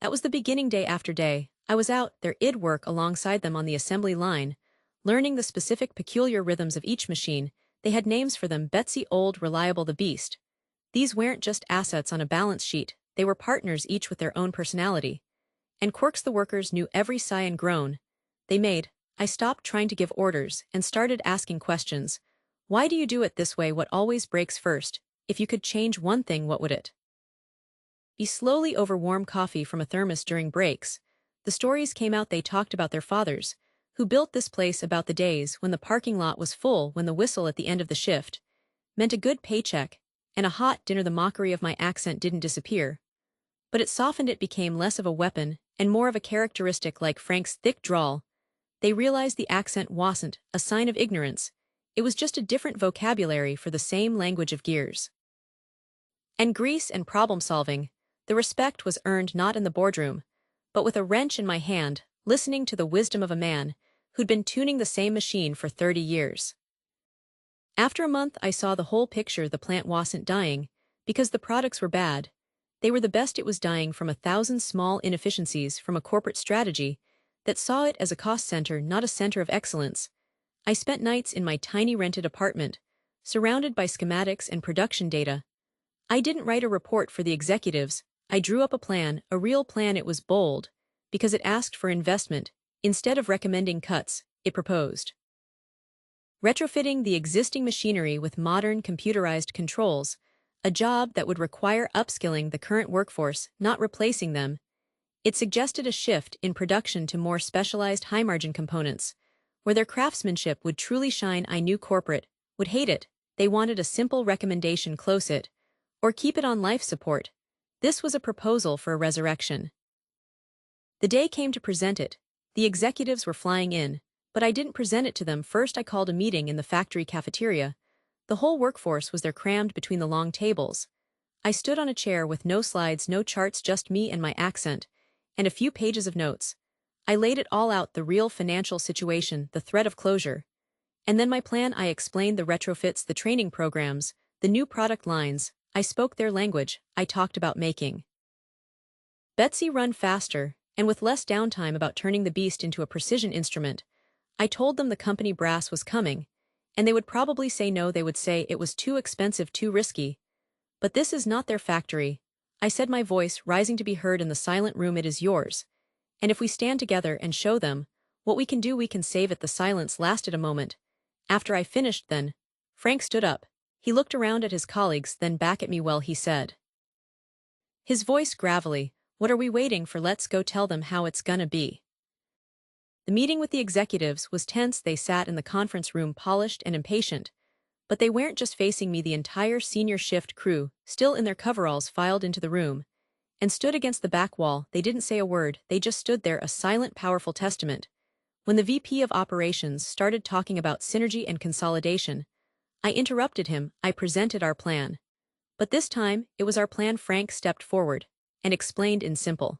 That was the beginning. Day after day, I was out there. I'd work alongside them on the assembly line, learning the specific peculiar rhythms of each machine. They had names for them: Betsy, Old, Reliable, the Beast. These weren't just assets on a balance sheet, they were partners, each with their own personality and quirks. The workers knew every sigh and groan they made. I stopped trying to give orders and started asking questions. Why do you do it this way? What always breaks first? If you could change one thing, what would it be? Slowly over warm coffee from a thermos during breaks, the stories came out. They talked about their fathers, who built this place, about the days when the parking lot was full, when the whistle at the end of the shift meant a good paycheck and a hot dinner. The mockery of my accent didn't disappear, but it softened. It became less of a weapon and more of a characteristic, like Frank's thick drawl. They realized the accent wasn't a sign of ignorance, it was just a different vocabulary for the same language of gears and grease and problem-solving. The respect was earned not in the boardroom, but with a wrench in my hand, listening to the wisdom of a man who'd been tuning the same machine for 30 years. After a month, I saw the whole picture. The plant wasn't dying because the products were bad. They were the best. It was dying from 1,000 small inefficiencies, from a corporate strategy that saw it as a cost center, not a center of excellence. I spent nights in my tiny rented apartment, surrounded by schematics and production data. I didn't write a report for the executives, I drew up a plan, a real plan. It was bold, because it asked for investment. Instead of recommending cuts, it proposed retrofitting the existing machinery with modern computerized controls, a job that would require upskilling the current workforce, not replacing them. It suggested a shift in production to more specialized high-margin components, where their craftsmanship would truly shine. I knew corporate would hate it. They wanted a simple recommendation: close it, or keep it on life support. This was a proposal for a resurrection. The day came to present it. The executives were flying in, but I didn't present it to them. First, I called a meeting in the factory cafeteria. The whole workforce was there, crammed between the long tables. I stood on a chair with no slides, no charts, just me and my accent, and a few pages of notes. I laid it all out: the real financial situation, the threat of closure, and then my plan. I explained the retrofits, the training programs, the new product lines. I spoke their language. I talked about making Betsy run faster and with less downtime, about turning the beast into a precision instrument. I told them the company brass was coming, and they would probably say no. They would say it was too expensive, too risky. But this is not their factory. I said, my voice rising to be heard in the silent room. It is yours. And if we stand together and show them what we can do, we can save it. The silence lasted a moment. After I finished, then, Frank stood up. He looked around at his colleagues, then back at me. Well, he said, his voice gravelly, what are we waiting for? Let's go tell them how it's gonna be. The meeting with the executives was tense. They sat in the conference room, polished and impatient. But they weren't just facing me. The entire senior shift crew, still in their coveralls, filed into the room and stood against the back wall. They didn't say a word. They just stood there, a silent, powerful testament. When the VP of operations started talking about synergy and consolidation, I interrupted him. I presented our plan. But this time, it was our plan. Frank stepped forward and explained in simple.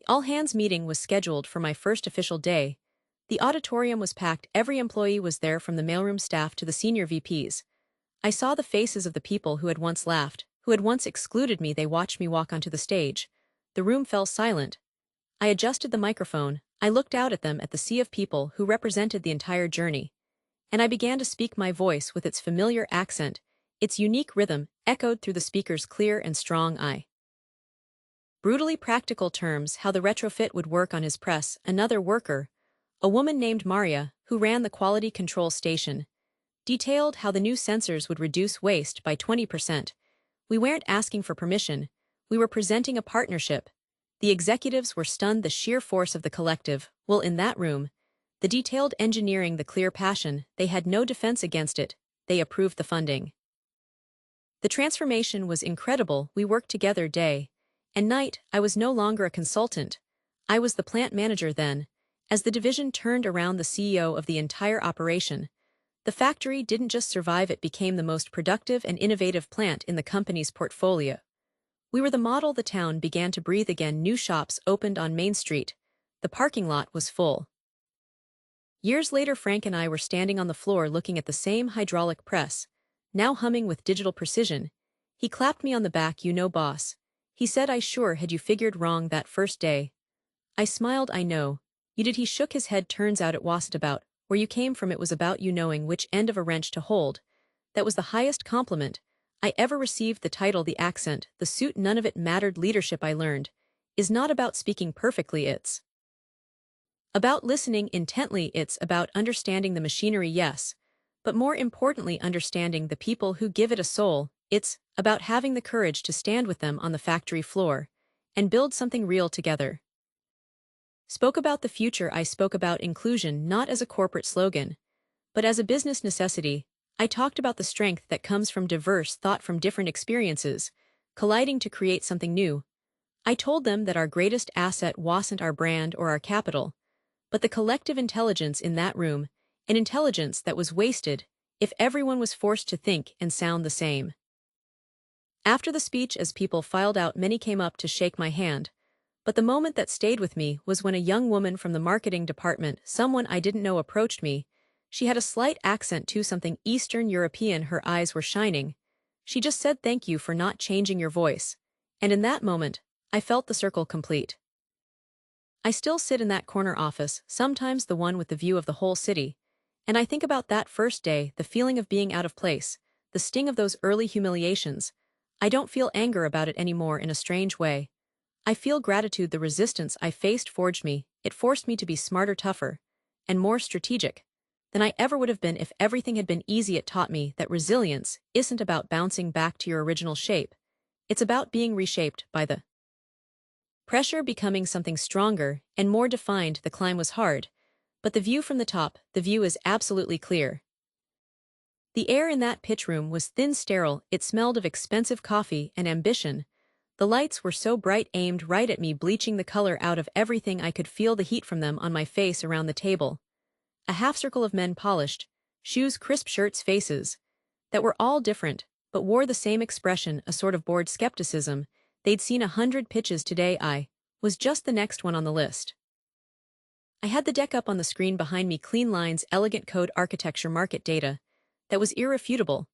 The all-hands meeting was scheduled for my first official day. The auditorium was packed. Every employee was there, from the mailroom staff to the senior VPs. I saw the faces of the people who had once laughed, who had once excluded me. They watched me walk onto the stage. The room fell silent. I adjusted the microphone. I looked out at them, at the sea of people who represented the entire journey. And I began to speak. My voice, with its familiar accent, its unique rhythm, echoed through the speaker's clear and strong eye. Brutally practical terms: how the retrofit would work on his press. Another worker, a woman named Maria, who ran the quality control station, detailed how the new sensors would reduce waste by 20%. We weren't asking for permission. We were presenting a partnership. The executives were stunned. The sheer force of the collective will in that room. The detailed engineering, the clear passion. They had no defense against it. They approved the funding. The transformation was incredible. We worked together day and night. I was no longer a consultant. I was the plant manager then. As the division turned around, the CEO of the entire operation, the factory didn't just survive, it became the most productive and innovative plant in the company's portfolio. We were the model. The town began to breathe again. New shops opened on Main Street. The parking lot was full. Years later, Frank and I were standing on the floor looking at the same hydraulic press, now humming with digital precision. He clapped me on the back. You know, boss, he said, I sure had you figured wrong that first day. I smiled. I know you did. He shook his head. Turns out it wasn't about where you came from. It was about you knowing which end of a wrench to hold. That was the highest compliment I ever received. The title, the accent, the suit, none of it mattered. Leadership, I learned, is not about speaking perfectly. It's about listening intently. It's about understanding the machinery, yes, but more importantly, understanding the people who give it a soul. It's about having the courage to stand with them on the factory floor and build something real together. Spoke about the future. I spoke about inclusion, not as a corporate slogan, but as a business necessity. I talked about the strength that comes from diverse thought, from different experiences, colliding to create something new. I told them that our greatest asset wasn't our brand or our capital, but the collective intelligence in that room, an intelligence that was wasted if everyone was forced to think and sound the same. After the speech, as people filed out, many came up to shake my hand. But the moment that stayed with me was when a young woman from the marketing department, someone I didn't know, approached me. She had a slight accent too, something Eastern European. Her eyes were shining. She just said, thank you for not changing your voice. And in that moment, I felt the circle complete. I still sit in that corner office, sometimes the one with the view of the whole city, and I think about that first day, the feeling of being out of place, the sting of those early humiliations. I don't feel anger about it anymore. In a strange way, I feel gratitude. The resistance I faced forged me. It forced me to be smarter, tougher, and more strategic than I ever would have been if everything had been easy. It taught me that resilience isn't about bouncing back to your original shape. It's about being reshaped by the pressure, becoming something stronger and more defined. The climb was hard, but the view from the top, the view is absolutely clear. The air in that pitch room was thin, sterile. It smelled of expensive coffee and ambition. The lights were so bright, aimed right at me, bleaching the color out of everything. I could feel the heat from them on my face. Around the table, a half-circle of men, polished shoes, crisp shirts, faces that were all different, but wore the same expression, a sort of bored skepticism. They'd seen 100 pitches today. I was just the next one on the list. I had the deck up on the screen behind me, clean lines, elegant code, architecture, market data that was irrefutable.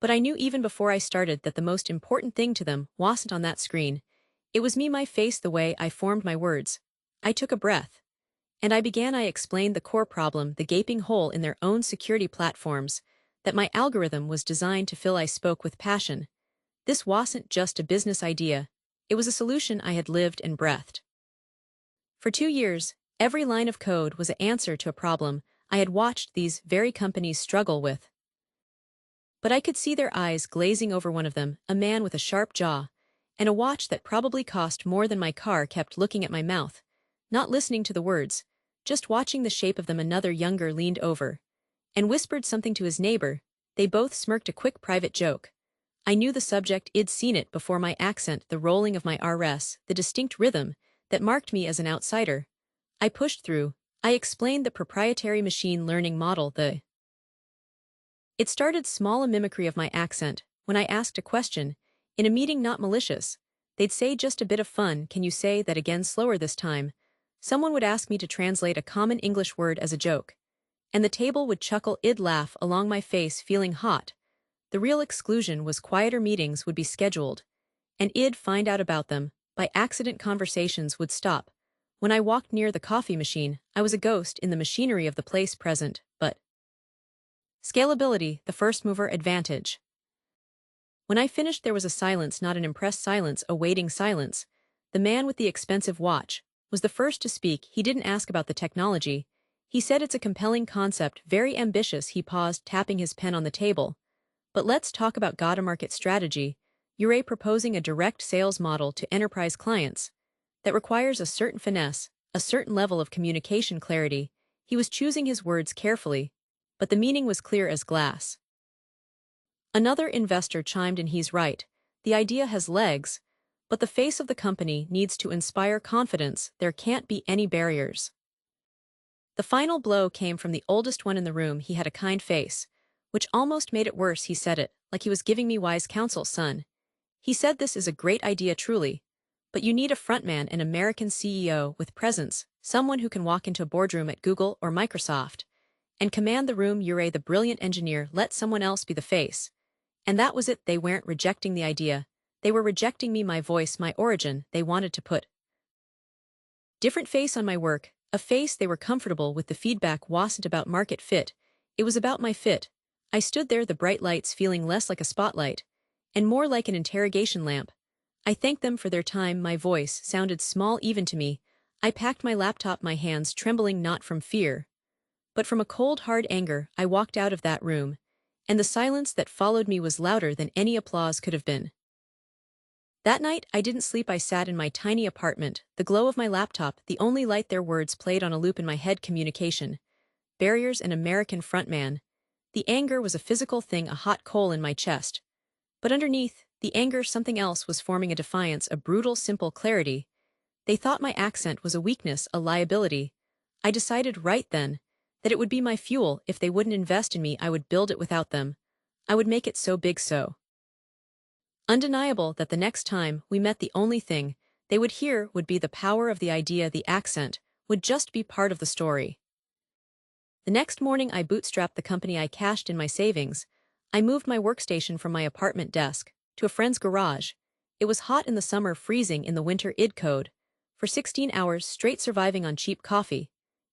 But I knew even before I started that the most important thing to them wasn't on that screen. It was me, my face, the way I formed my words. I took a breath, and I began. I explained the core problem, the gaping hole in their own security platforms that my algorithm was designed to fill. I spoke with passion, This wasn't just a business idea. It was a solution I had lived and breathed. For 2 years, every line of code was an answer to a problem I had watched these very companies struggle with. But I could see their eyes glazing over one of them, a man with a sharp jaw, and a watch that probably cost more than my car kept looking at my mouth, not listening to the words, just watching the shape of them. Another younger leaned over and whispered something to his neighbor. They both smirked a quick private joke. I knew the subject. I'd seen it before. My accent, the rolling of my Rs, the distinct rhythm that marked me as an outsider. I pushed through. I explained the proprietary machine learning model. It started small, a mimicry of my accent. When I asked a question, in a meeting not malicious, they'd say, just a bit of fun, can you say that again slower this time? Someone would ask me to translate a common English word as a joke, and the table would chuckle. I'd laugh along, my face feeling hot. The real exclusion was quieter meetings would be scheduled, and I'd find out about them. By accident, conversations would stop. When I walked near the coffee machine, I was a ghost in the machinery of the place present, but scalability, the first mover advantage. When I finished, there was a silence, not an impressed silence, a waiting silence. The man with the expensive watch was the first to speak. He didn't ask about the technology. He said, it's a compelling concept, very ambitious. He paused, tapping his pen on the table. But let's talk about go-to-market strategy. You're proposing a direct sales model to enterprise clients that requires a certain finesse, a certain level of communication clarity. He was choosing his words carefully, but the meaning was clear as glass. Another investor chimed in, he's right. The idea has legs, but the face of the company needs to inspire confidence. There can't be any barriers. The final blow came from the oldest one in the room. He had a kind face, which almost made it worse. He said it like he was giving me wise counsel. Son, he said, this is a great idea truly, but you need a frontman, an American CEO with presence, someone who can walk into a boardroom at Google or Microsoft and command the room. You're the brilliant engineer, let someone else be the face. And that was it. They weren't rejecting the idea. They were rejecting me, my voice, my origin. They wanted to put different face on my work, a face they were comfortable with. The feedback wasn't about market fit. It was about my fit. I stood there, the bright lights feeling less like a spotlight and more like an interrogation lamp. I thanked them for their time. My voice sounded small even to me. I packed my laptop, my hands trembling, not from fear, but from a cold, hard anger. I walked out of that room, and the silence that followed me was louder than any applause could have been. That night, I didn't sleep. I sat in my tiny apartment, the glow of my laptop, the only light. Their words played on a loop in my head. Communication, barriers, an American frontman. The anger was a physical thing, a hot coal in my chest. But underneath the anger, something else was forming, a defiance, a brutal, simple clarity. They thought my accent was a weakness, a liability. I decided right then that it would be my fuel. If they wouldn't invest in me, I would build it without them. I would make it so big, so undeniable that the next time we met, the only thing they would hear would be the power of the idea. The accent would just be part of the story. The next morning, I bootstrapped the company. I cashed in my savings. I moved my workstation from my apartment desk to a friend's garage. It was hot in the summer, freezing in the winter. I'd code for 16 hours straight, surviving on cheap coffee.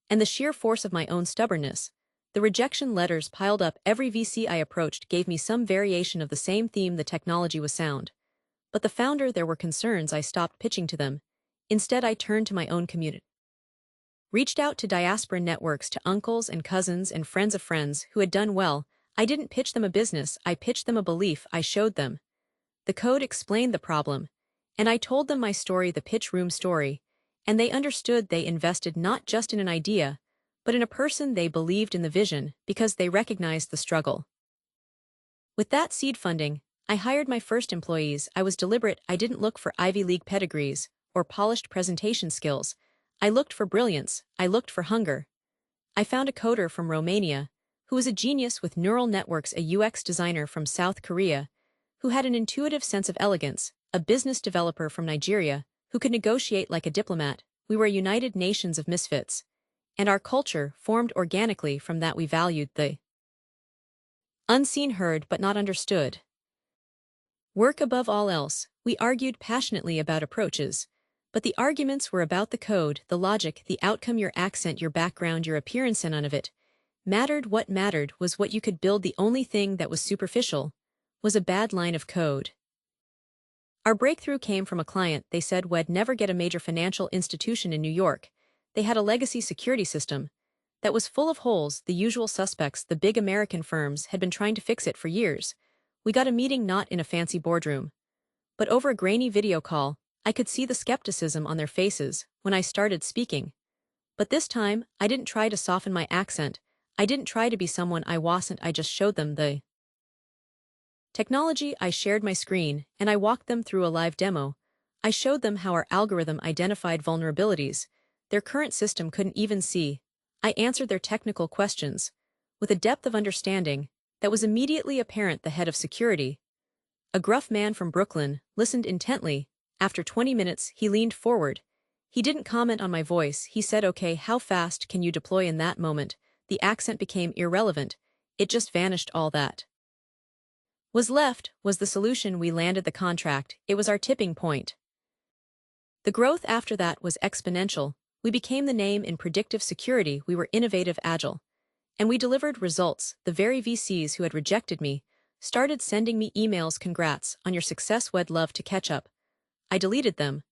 And the sheer force of my own stubbornness, the rejection letters piled up. Every VC I approached gave me some variation of the same theme. The technology was sound, but the founder, there were concerns. I stopped pitching to them. Instead, I turned to my own community. Reached out to diaspora networks, to uncles and cousins and friends of friends who had done well. I didn't pitch them a business, I pitched them a belief. I showed them the code, explained the problem, and I told them my story, the pitch room story, and they understood. They invested not just in an idea, but in a person. They believed in the vision because they recognized the struggle. With that seed funding, I hired my first employees. I was deliberate. I didn't look for Ivy League pedigrees or polished presentation skills. I looked for brilliance. I looked for hunger. I found a coder from Romania who was a genius with neural networks, a UX designer from South Korea who had an intuitive sense of elegance, a business developer from Nigeria who could negotiate like a diplomat. We were a united nations of misfits, and our culture formed organically from that. We valued the unseen, heard but not understood work above all else. We argued passionately about approaches, but the arguments were about the code, the logic, the outcome. Your accent, your background, your appearance, and none of it mattered. What mattered was what you could build. The only thing that was superficial was a bad line of code. Our breakthrough came from a client they said would never get a major financial institution in New York. They had a legacy security system that was full of holes. The usual suspects, the big American firms, had been trying to fix it for years. We got a meeting not in a fancy boardroom, but over a grainy video call. I could see the skepticism on their faces when I started speaking. But this time, I didn't try to soften my accent. I didn't try to be someone I wasn't. I just showed them the technology. I shared my screen, and I walked them through a live demo. I showed them how our algorithm identified vulnerabilities their current system couldn't even see. I answered their technical questions with a depth of understanding that was immediately apparent. The head of security, a gruff man from Brooklyn, listened intently. After 20 minutes, he leaned forward. He didn't comment on my voice. He said, "Okay, how fast can you deploy?" In that moment, the accent became irrelevant. It just vanished. All that was left was the solution. We landed the contract. It was our tipping point. The growth after that was exponential. We became the name in predictive security. We were innovative, agile, and we delivered results. The very VCs who had rejected me started sending me emails. "Congrats on your success. We'd love to catch up." I deleted them.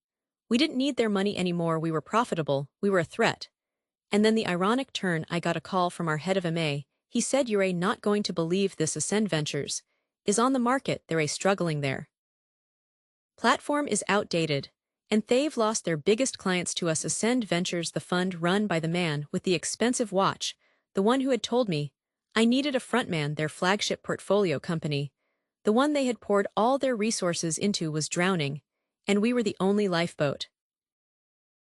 We didn't need their money anymore. We were profitable. We were a threat. And then the ironic turn, I got a call from our head of MA. He said, "You're not going to believe this. Ascend Ventures is on the market. They're struggling. Their platform is outdated, and they've lost their biggest clients to us." Ascend Ventures, the fund run by the man with the expensive watch, the one who had told me I needed a frontman. Their flagship portfolio company, the one they had poured all their resources into, was drowning, and we were the only lifeboat.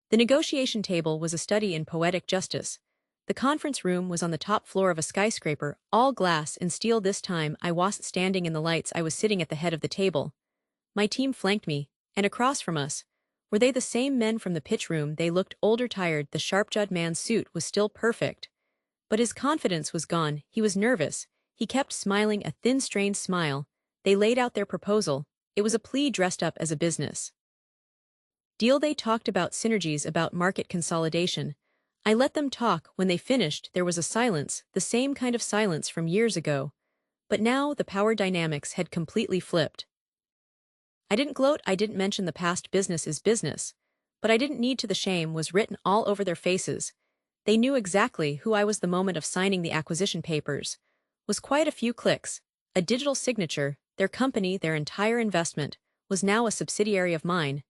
The negotiation table was a study in poetic justice. The conference room was on the top floor of a skyscraper, all glass and steel. This time, I wasn't standing in the lights. I was sitting at the head of the table. My team flanked me, and across from us were they, the same men from the pitch room. They looked older, tired. The sharp-jawed man's suit was still perfect, but his confidence was gone. He was nervous. He kept smiling, a thin, strained smile. They laid out their proposal. It was a plea dressed up as a business deal. They talked about synergies, about market consolidation. I let them talk. When they finished, there was a silence, the same kind of silence from years ago. But now the power dynamics had completely flipped. I didn't gloat. I didn't mention the past. Business is business. But I didn't need to. The shame was written all over their faces. They knew exactly who I was. The moment of signing the acquisition papers was quite a few clicks. A digital signature. Their company, their entire investment, was now a subsidiary of mine.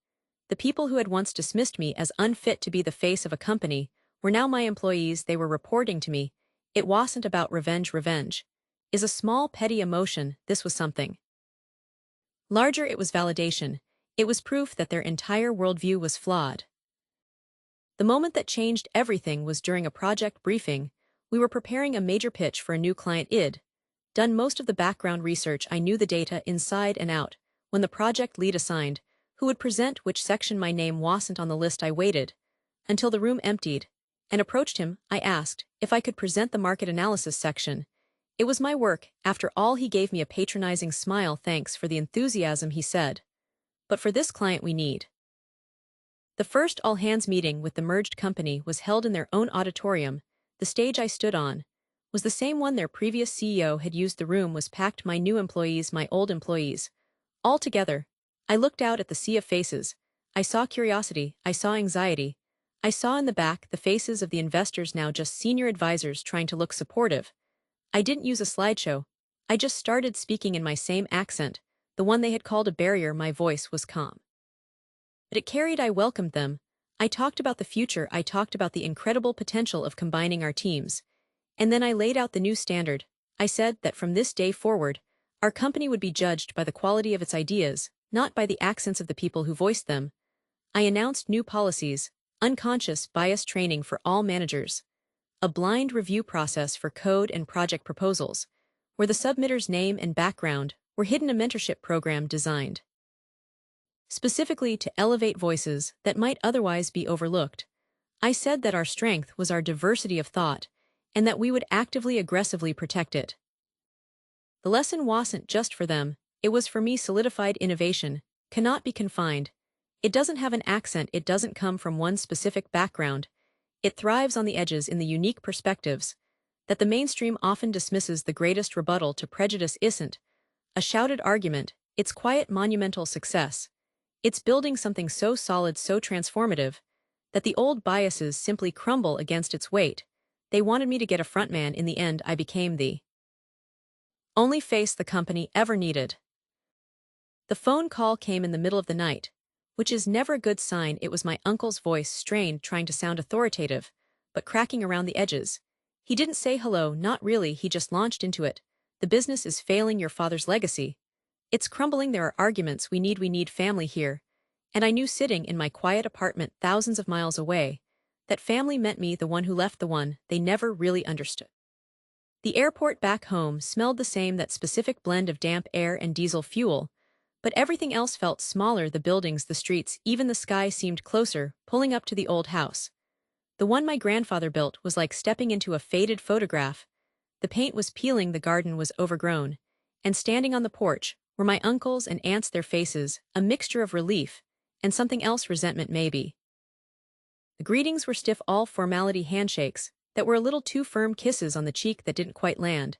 The people who had once dismissed me as unfit to be the face of a company were now my employees. They were reporting to me. It wasn't about revenge. Revenge is a small, petty emotion. This was something larger. It was validation. It was proof that their entire worldview was flawed. The moment that changed everything was during a project briefing. We were preparing a major pitch for a new client. I'd done most of the background research. I knew the data inside and out. When the project lead assigned who would present which section, my name wasn't on the list. I waited until the room emptied and approached him. I asked if I could present the market analysis section. It was my work. After all, he gave me a patronizing smile. "Thanks for the enthusiasm," he said. "But for this client we need." The first all-hands meeting with the merged company was held in their own auditorium. The stage I stood on was the same one their previous CEO had used. The room was packed. My new employees, my old employees, all together. I looked out at the sea of faces. I saw curiosity. I saw anxiety. I saw in the back the faces of the investors, now just senior advisors trying to look supportive. I didn't use a slideshow. I just started speaking in my same accent, the one they had called a barrier. My voice was calm, but it carried. I welcomed them. I talked about the future. I talked about the incredible potential of combining our teams. And then I laid out the new standard. I said that from this day forward, our company would be judged by the quality of its ideas, not by the accents of the people who voiced them. I announced new policies: unconscious bias training for all managers, a blind review process for code and project proposals, where the submitter's name and background were hidden, a mentorship program designed specifically to elevate voices that might otherwise be overlooked. I said that our strength was our diversity of thought, and that we would actively, aggressively protect it. The lesson wasn't just for them, it was for me. Solidified innovation cannot be confined. It doesn't have an accent. It doesn't come from one specific background. It thrives on the edges, in the unique perspectives that the mainstream often dismisses. The greatest rebuttal to prejudice isn't a shouted argument, it's quiet, monumental success. It's building something so solid, so transformative, that the old biases simply crumble against its weight. They wanted me to get a frontman. In the end, I became the only face the company ever needed. The phone call came in the middle of the night, which is never a good sign. It was my uncle's voice, strained, trying to sound authoritative, but cracking around the edges. He didn't say hello, not really, he just launched into it. The business is failing, your father's legacy. It's crumbling, there are arguments, we need family here. And I knew, sitting in my quiet apartment thousands of miles away, that family meant me, the one who left, the one they never really understood. The airport back home smelled the same, that specific blend of damp air and diesel fuel, but everything else felt smaller, the buildings, the streets, even the sky seemed closer, pulling up to the old house. The one my grandfather built was like stepping into a faded photograph. The paint was peeling, the garden was overgrown, and standing on the porch were my uncles and aunts, their faces, a mixture of relief and something else, resentment maybe. The greetings were stiff, all formality, handshakes that were a little too firm, kisses on the cheek that didn't quite land.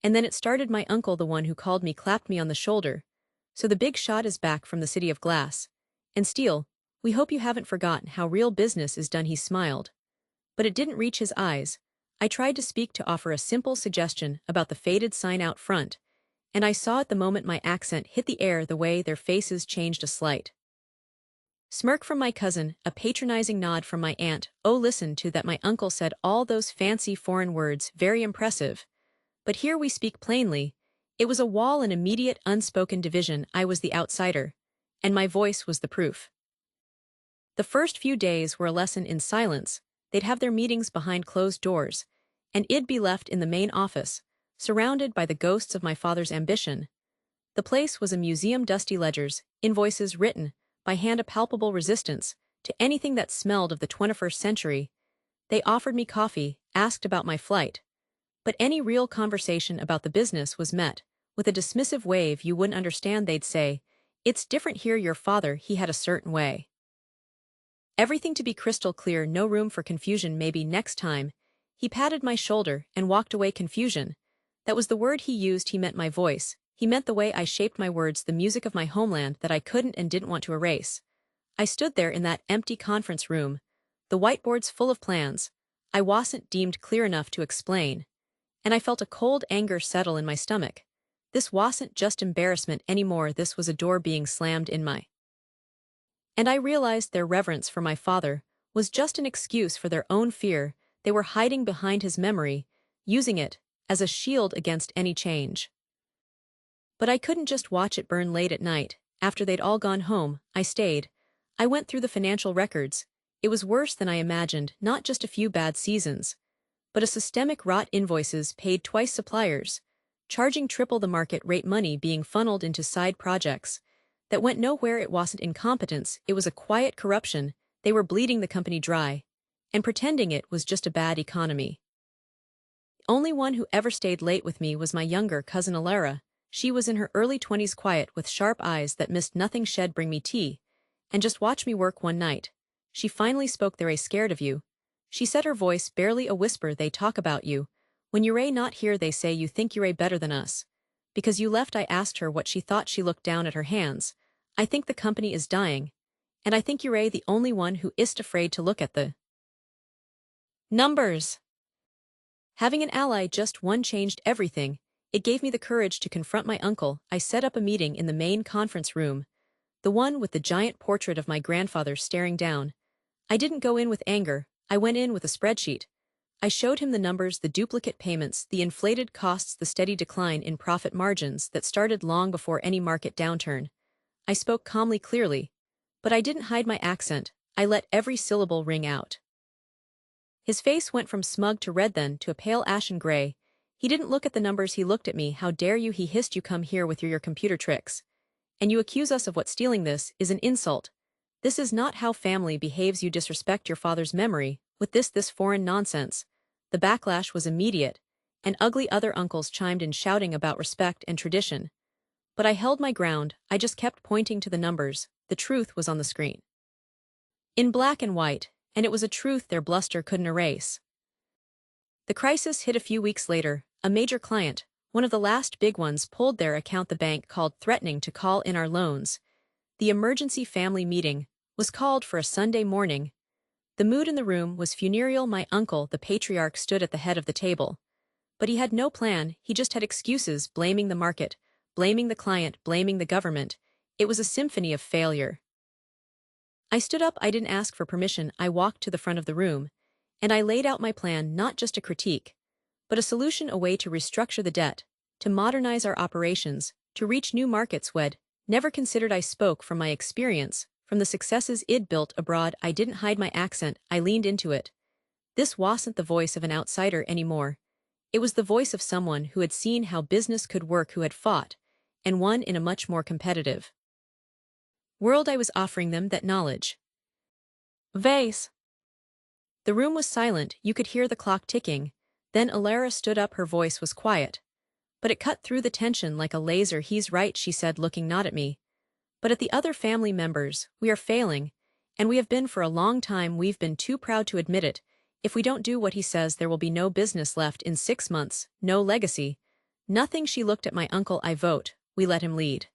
And then it started. My uncle, the one who called me, clapped me on the shoulder. So the big shot is back from the city of glass and steel. We hope you haven't forgotten how real business is done. He smiled. But it didn't reach his eyes. I tried to speak, to offer a simple suggestion about the faded sign out front, and I saw at the moment my accent hit the air, the way their faces changed, a slight smirk from my cousin, a patronizing nod from my aunt. Oh, listen to that, my uncle said, all those fancy foreign words, very impressive. But here we speak plainly. It was a wall, an immediate, unspoken division. I was the outsider, and my voice was the proof. The first few days were a lesson in silence. They'd have their meetings behind closed doors, and I'd be left in the main office, surrounded by the ghosts of my father's ambition. The place was a museum, dusty ledgers, invoices written by hand, a palpable resistance to anything that smelled of the 21st century. They offered me coffee, asked about my flight, but any real conversation about the business was met with a dismissive wave. You wouldn't understand, they'd say. It's different here, your father, he had a certain way. Everything to be crystal clear, no room for confusion. Maybe next time. He patted my shoulder and walked away. Confusion. That was the word he used. He meant my voice. He meant the way I shaped my words, the music of my homeland that I couldn't and didn't want to erase. I stood there in that empty conference room, the whiteboards full of plans I wasn't deemed clear enough to explain, and I felt a cold anger settle in my stomach. This wasn't just embarrassment anymore, this was a door being slammed in my. And I realized their reverence for my father was just an excuse for their own fear. They were hiding behind his memory, using it as a shield against any change. But I couldn't just watch it burn. Late at night, after they'd all gone home, I stayed. I went through the financial records. It was worse than I imagined, not just a few bad seasons, but a systemic rot. Invoices paid twice, suppliers charging triple the market rate, money being funneled into side projects that went nowhere. It wasn't incompetence, it was a quiet corruption. They were bleeding the company dry and pretending it was just a bad economy. The only one who ever stayed late with me was my younger cousin Alara. She was in her early 20s, quiet, with sharp eyes that missed nothing. She'd bring me tea and just watch me work. One night, she finally spoke. They're scared of you, she said, her voice barely a whisper. They talk about you. When you're not here, they say you think you're better than us because you left. I asked her what she thought. She looked down at her hands. I think the company is dying, and I think you're the only one who isn't afraid to look at the numbers. Having an ally, just one, changed everything. It gave me the courage to confront my uncle. I set up a meeting in the main conference room, the one with the giant portrait of my grandfather staring down. I didn't go in with anger, I went in with a spreadsheet. I showed him the numbers, the duplicate payments, the inflated costs, the steady decline in profit margins that started long before any market downturn. I spoke calmly, clearly, but I didn't hide my accent. I let every syllable ring out. His face went from smug to red, then to a pale ashen gray. He didn't look at the numbers, he looked at me. How dare you, he hissed. You come here with your computer tricks, and you accuse us of what? Stealing. This is an insult. This is not how family behaves. You disrespect your father's memory with this foreign nonsense. The backlash was immediate, and ugly other uncles chimed in, shouting about respect and tradition. But I held my ground. I just kept pointing to the numbers. The truth was on the screen, in black and white, and it was a truth their bluster couldn't erase. The crisis hit a few weeks later. A major client, one of the last big ones, pulled their account. The bank called, threatening to call in our loans. The emergency family meeting was called for a Sunday morning. The mood in the room was funereal. My uncle, the patriarch, stood at the head of the table. But he had no plan, he just had excuses, blaming the market, blaming the client, blaming the government. It was a symphony of failure. I stood up. I didn't ask for permission. I walked to the front of the room, and I laid out my plan, not just a critique, but a solution, a way to restructure the debt, to modernize our operations, to reach new markets we'd never considered. I spoke from my experience, from the successes I'd built abroad. I didn't hide my accent, I leaned into it. This wasn't the voice of an outsider anymore. It was the voice of someone who had seen how business could work, who had fought and won in a much more competitive world. I was offering them that knowledge. Vase. The room was silent. You could hear the clock ticking. Then Alara stood up. Her voice was quiet, but it cut through the tension like a laser. He's right, she said, looking not at me, but at the other family members. We are failing, and we have been for a long time. We've been too proud to admit it. If we don't do what he says, there will be no business left in 6 months, no legacy, nothing. She looked at my uncle. I vote we let him lead.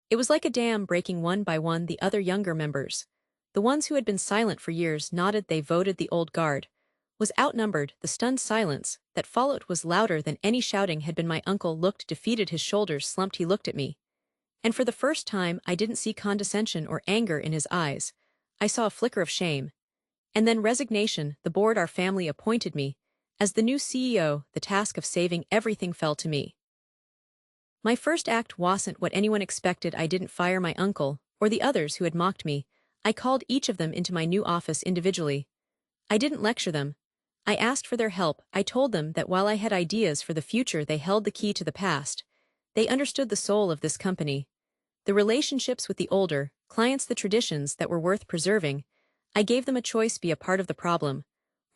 It was like a dam breaking one by one. The other younger members, the ones who had been silent for years, nodded. They voted. The old guard was outnumbered. The stunned silence that followed was louder than any shouting had been. My uncle looked defeated. His shoulders slumped. He looked at me, and for the first time I didn't see condescension or anger in his eyes. I saw a flicker of shame, and then resignation. The board, our family, appointed me as the new CEO. The task of saving everything fell to me. My first act wasn't what anyone expected. I didn't fire my uncle or the others who had mocked me. I called each of them into my new office individually. I didn't lecture them. I asked for their help. I told them that while I had ideas for the future, they held the key to the past. They understood the soul of this company, the relationships with the older clients, the traditions that were worth preserving. I gave them a choice: be a part of the problem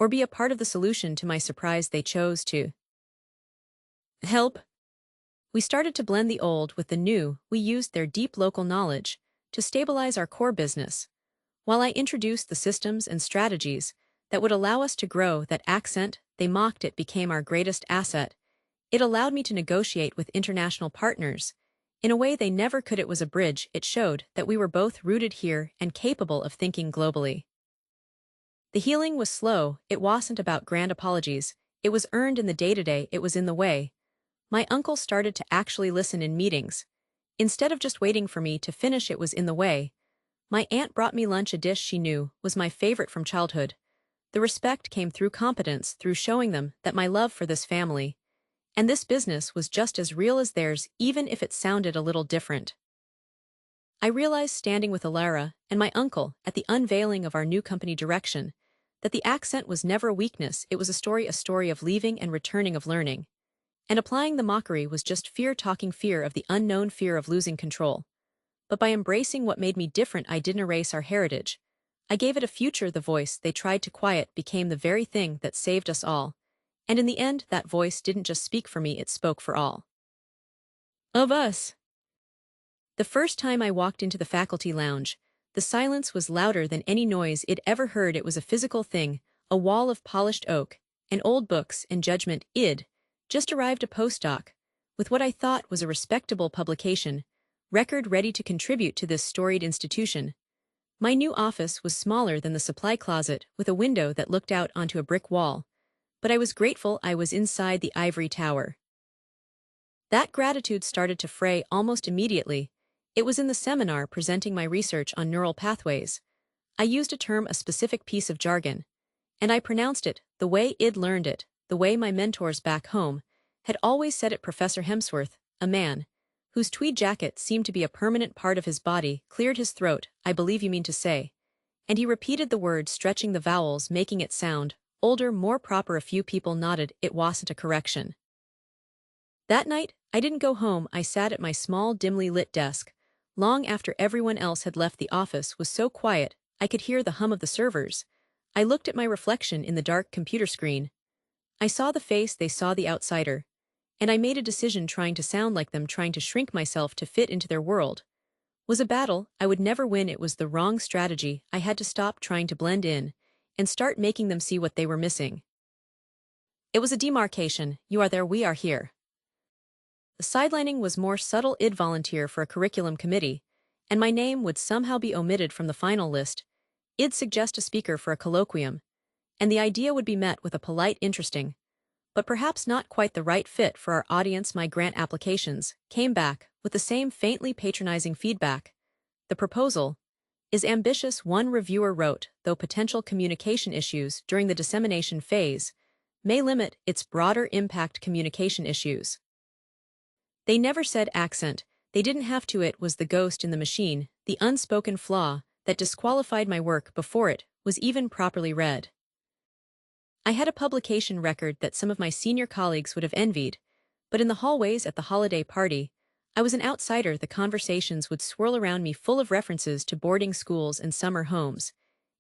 or be a part of the solution. To my surprise, they chose to help. We started to blend the old with the new. We used their deep local knowledge to stabilize our core business, while I introduced the systems and strategies that would allow us to grow. That accent, they mocked it, became our greatest asset. It allowed me to negotiate with international partners in a way they never could. It was a bridge. It showed that we were both rooted here and capable of thinking globally. The healing was slow. It wasn't about grand apologies. It was earned in the day-to-day. It was in the way my uncle started to actually listen in meetings. Instead of just waiting for me to finish, it was in the way my aunt brought me lunch, a dish she knew was my favorite from childhood. The respect came through competence, through showing them that my love for this family and this business was just as real as theirs, even if it sounded a little different. I realized, standing with Alara and my uncle at the unveiling of our new company direction, that the accent was never a weakness. It was a story of leaving and returning, of learning and applying. The mockery was just fear talking, fear of the unknown, fear of losing control. But by embracing what made me different, I didn't erase our heritage. I gave it a future. The voice they tried to quiet became the very thing that saved us all. And in the end, that voice didn't just speak for me, it spoke for all of us. The first time I walked into the faculty lounge, the silence was louder than any noise I'd ever heard. It was a physical thing, a wall of polished oak, and old books and judgment. I'd just arrived a postdoc with what I thought was a respectable publication record, ready to contribute to this storied institution. My new office was smaller than the supply closet, with a window that looked out onto a brick wall. But I was grateful. I was inside the ivory tower. That gratitude started to fray almost immediately. It was in the seminar presenting my research on neural pathways. I used a term, a specific piece of jargon, and I pronounced it the way I'd learned it, the way my mentors back home had always said it. Professor Hemsworth, a man whose tweed jacket seemed to be a permanent part of his body, cleared his throat. I believe you mean to say. And he repeated the word, stretching the vowels, making it sound older, more proper. A few people nodded. It wasn't a correction. That night, I didn't go home. I sat at my small, dimly lit desk. Long after everyone else had left, the office was so quiet, I could hear the hum of the servers. I looked at my reflection in the dark computer screen. I saw the face they saw, the outsider. And I made a decision, trying to sound like them, trying to shrink myself to fit into their world. Was a battle I would never win. It was the wrong strategy. I had to stop trying to blend in and start making them see what they were missing. It was a demarcation. You are there, we are here. The sidelining was more subtle. I'd volunteer for a curriculum committee, and my name would somehow be omitted from the final list, I'd suggest a speaker for a colloquium, and the idea would be met with a polite interesting, but perhaps not quite the right fit for our audience. My grant applications came back with the same faintly patronizing feedback. The proposal is ambitious, one reviewer wrote, though potential communication issues during the dissemination phase may limit its broader impact. Communication issues. They never said accent, they didn't have to. It was the ghost in the machine, the unspoken flaw that disqualified my work before it was even properly read. I had a publication record that some of my senior colleagues would have envied, but in the hallways at the holiday party, I was an outsider. The conversations would swirl around me, full of references to boarding schools and summer homes,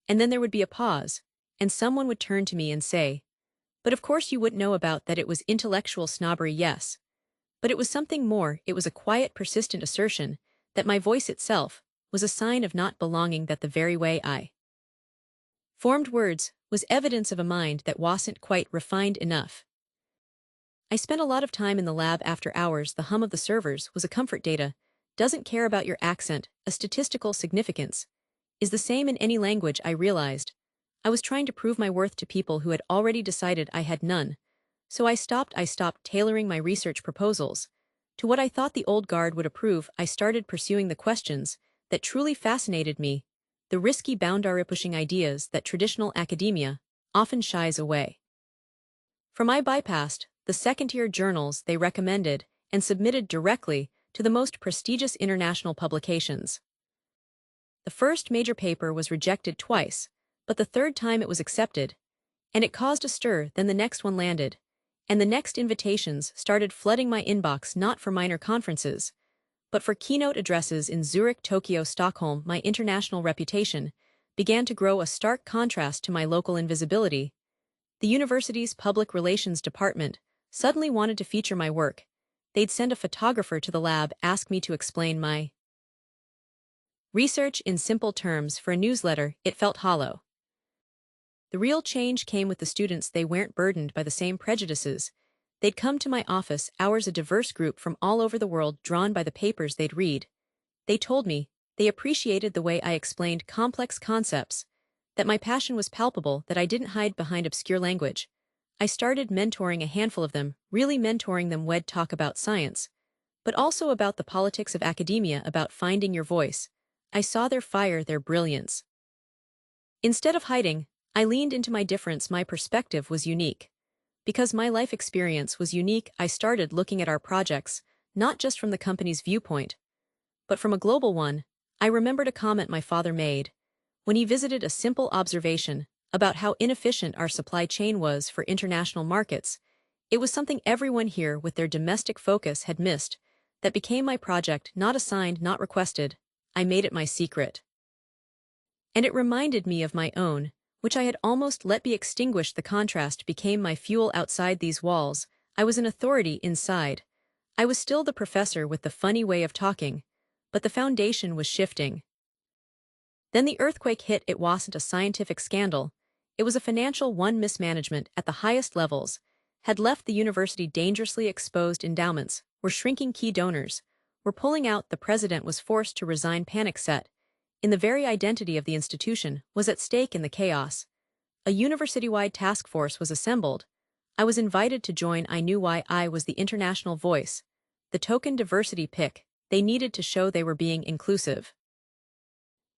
and then there would be a pause, and someone would turn to me and say, "But of course you wouldn't know about that." It was intellectual snobbery, yes. But it was something more. It was a quiet, persistent assertion that my voice itself was a sign of not belonging, that the very way I formed words was evidence of a mind that wasn't quite refined enough. I spent a lot of time in the lab after hours. The hum of the servers was a comfort. Data doesn't care about your accent. A statistical significance is the same in any language. I realized I was trying to prove my worth to people who had already decided I had none. So I stopped tailoring my research proposals to what I thought the old guard would approve. I started pursuing the questions that truly fascinated me, the risky boundary pushing ideas that traditional academia often shies away from. I bypassed the second-tier journals they recommended and submitted directly to the most prestigious international publications. The first major paper was rejected twice, but the third time it was accepted, and it caused a stir. Then the next one landed, and the next invitations started flooding my inbox, not for minor conferences, but for keynote addresses in Zurich, Tokyo, Stockholm. My international reputation began to grow, a stark contrast to my local invisibility. The university's public relations department suddenly wanted to feature my work. They'd send a photographer to the lab, ask me to explain my research in simple terms for a newsletter. It felt hollow. The real change came with the students. They weren't burdened by the same prejudices. They'd come to my office hours, a diverse group from all over the world, drawn by the papers they'd read. They told me they appreciated the way I explained complex concepts, that my passion was palpable, that I didn't hide behind obscure language. I started mentoring a handful of them, really mentoring them. We'd talk about science, but also about the politics of academia, about finding your voice. I saw their fire, their brilliance. Instead of hiding, I leaned into my difference. My perspective was unique. Because my life experience was unique, I started looking at our projects, not just from the company's viewpoint, but from a global one. I remembered a comment my father made when he visited, a simple observation about how inefficient our supply chain was for international markets. It was something everyone here with their domestic focus had missed. That became my project, not assigned, not requested. I made it my secret. And it reminded me of my own, which I had almost let be extinguished. The contrast became my fuel. Outside these walls, I was an authority. Inside, I was still the professor with the funny way of talking, but the foundation was shifting. Then the earthquake hit. It wasn't a scientific scandal. It was a financial one. Mismanagement at the highest levels had left the university dangerously exposed. Endowments were shrinking. Key donors were pulling out. The president was forced to resign. Panic set in. The very identity of the institution was at stake in the chaos. A university-wide task force was assembled. I was invited to join. I knew why. I was the international voice, the token diversity pick. They needed to show they were being inclusive.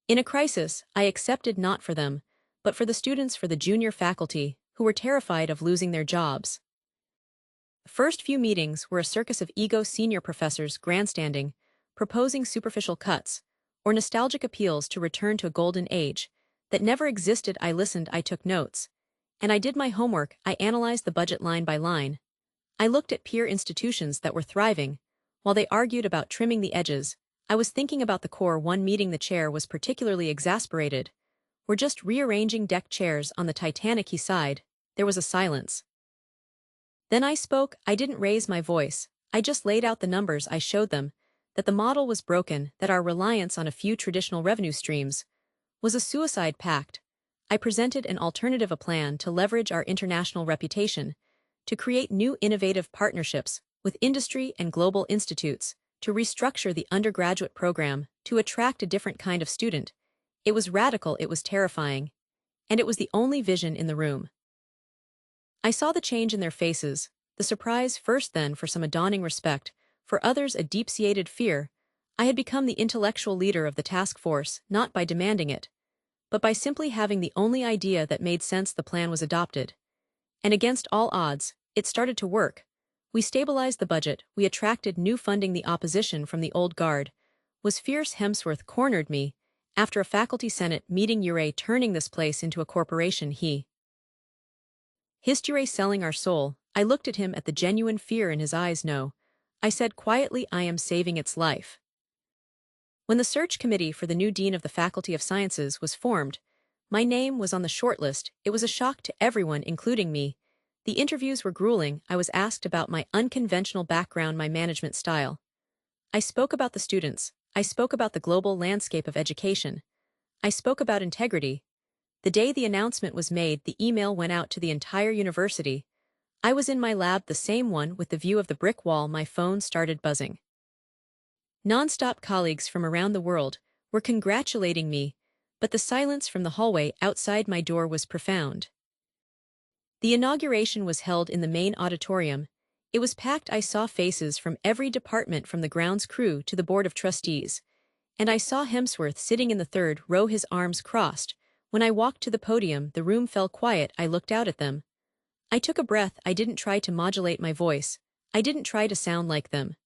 In a crisis, I accepted, not for them, but for the students, for the junior faculty, who were terrified of losing their jobs. The first few meetings were a circus of ego, senior professors grandstanding, proposing superficial cuts, or nostalgic appeals to return to a golden age that never existed. I listened, I took notes, and I did my homework. I analyzed the budget line by line. I looked at peer institutions that were thriving. While they argued about trimming the edges, I was thinking about the core. One meeting, the chair was particularly exasperated. "We're just rearranging deck chairs on the Titanic," he sighed. There was a silence. Then I spoke. I didn't raise my voice. I just laid out the numbers. I showed them that the model was broken, that our reliance on a few traditional revenue streams was a suicide pact. I presented an alternative, a plan to leverage our international reputation, to create new innovative partnerships with industry and global institutes, to restructure the undergraduate program, to attract a different kind of student. It was radical, it was terrifying. And it was the only vision in the room. I saw the change in their faces, the surprise first, then for some a dawning respect, for others a deep-seated fear. I had become the intellectual leader of the task force, not by demanding it, but by simply having the only idea that made sense. The plan was adopted. And against all odds, it started to work. We stabilized the budget, we attracted new funding. The opposition from the old guard was fierce. Hemsworth cornered me. After a faculty senate meeting, "You're turning this place into a corporation," he hissed. "You're selling our soul." I looked at him, at the genuine fear in his eyes. "No," I said quietly, "I am saving its life." When the search committee for the new dean of the Faculty of Sciences was formed, my name was on the shortlist. It was a shock to everyone, including me. The interviews were grueling. I was asked about my unconventional background, my management style. I spoke about the students. I spoke about the global landscape of education. I spoke about integrity. The day the announcement was made, the email went out to the entire university. I was in my lab, the same one with the view of the brick wall. My phone started buzzing. Non-stop. Colleagues from around the world were congratulating me, but the silence from the hallway outside my door was profound. The inauguration was held in the main auditorium. It was packed. I saw faces from every department, from the grounds crew to the board of trustees. And I saw Hemsworth sitting in the third row, his arms crossed. When I walked to the podium, the room fell quiet. I looked out at them. I took a breath. I didn't try to modulate my voice. I didn't try to sound like them.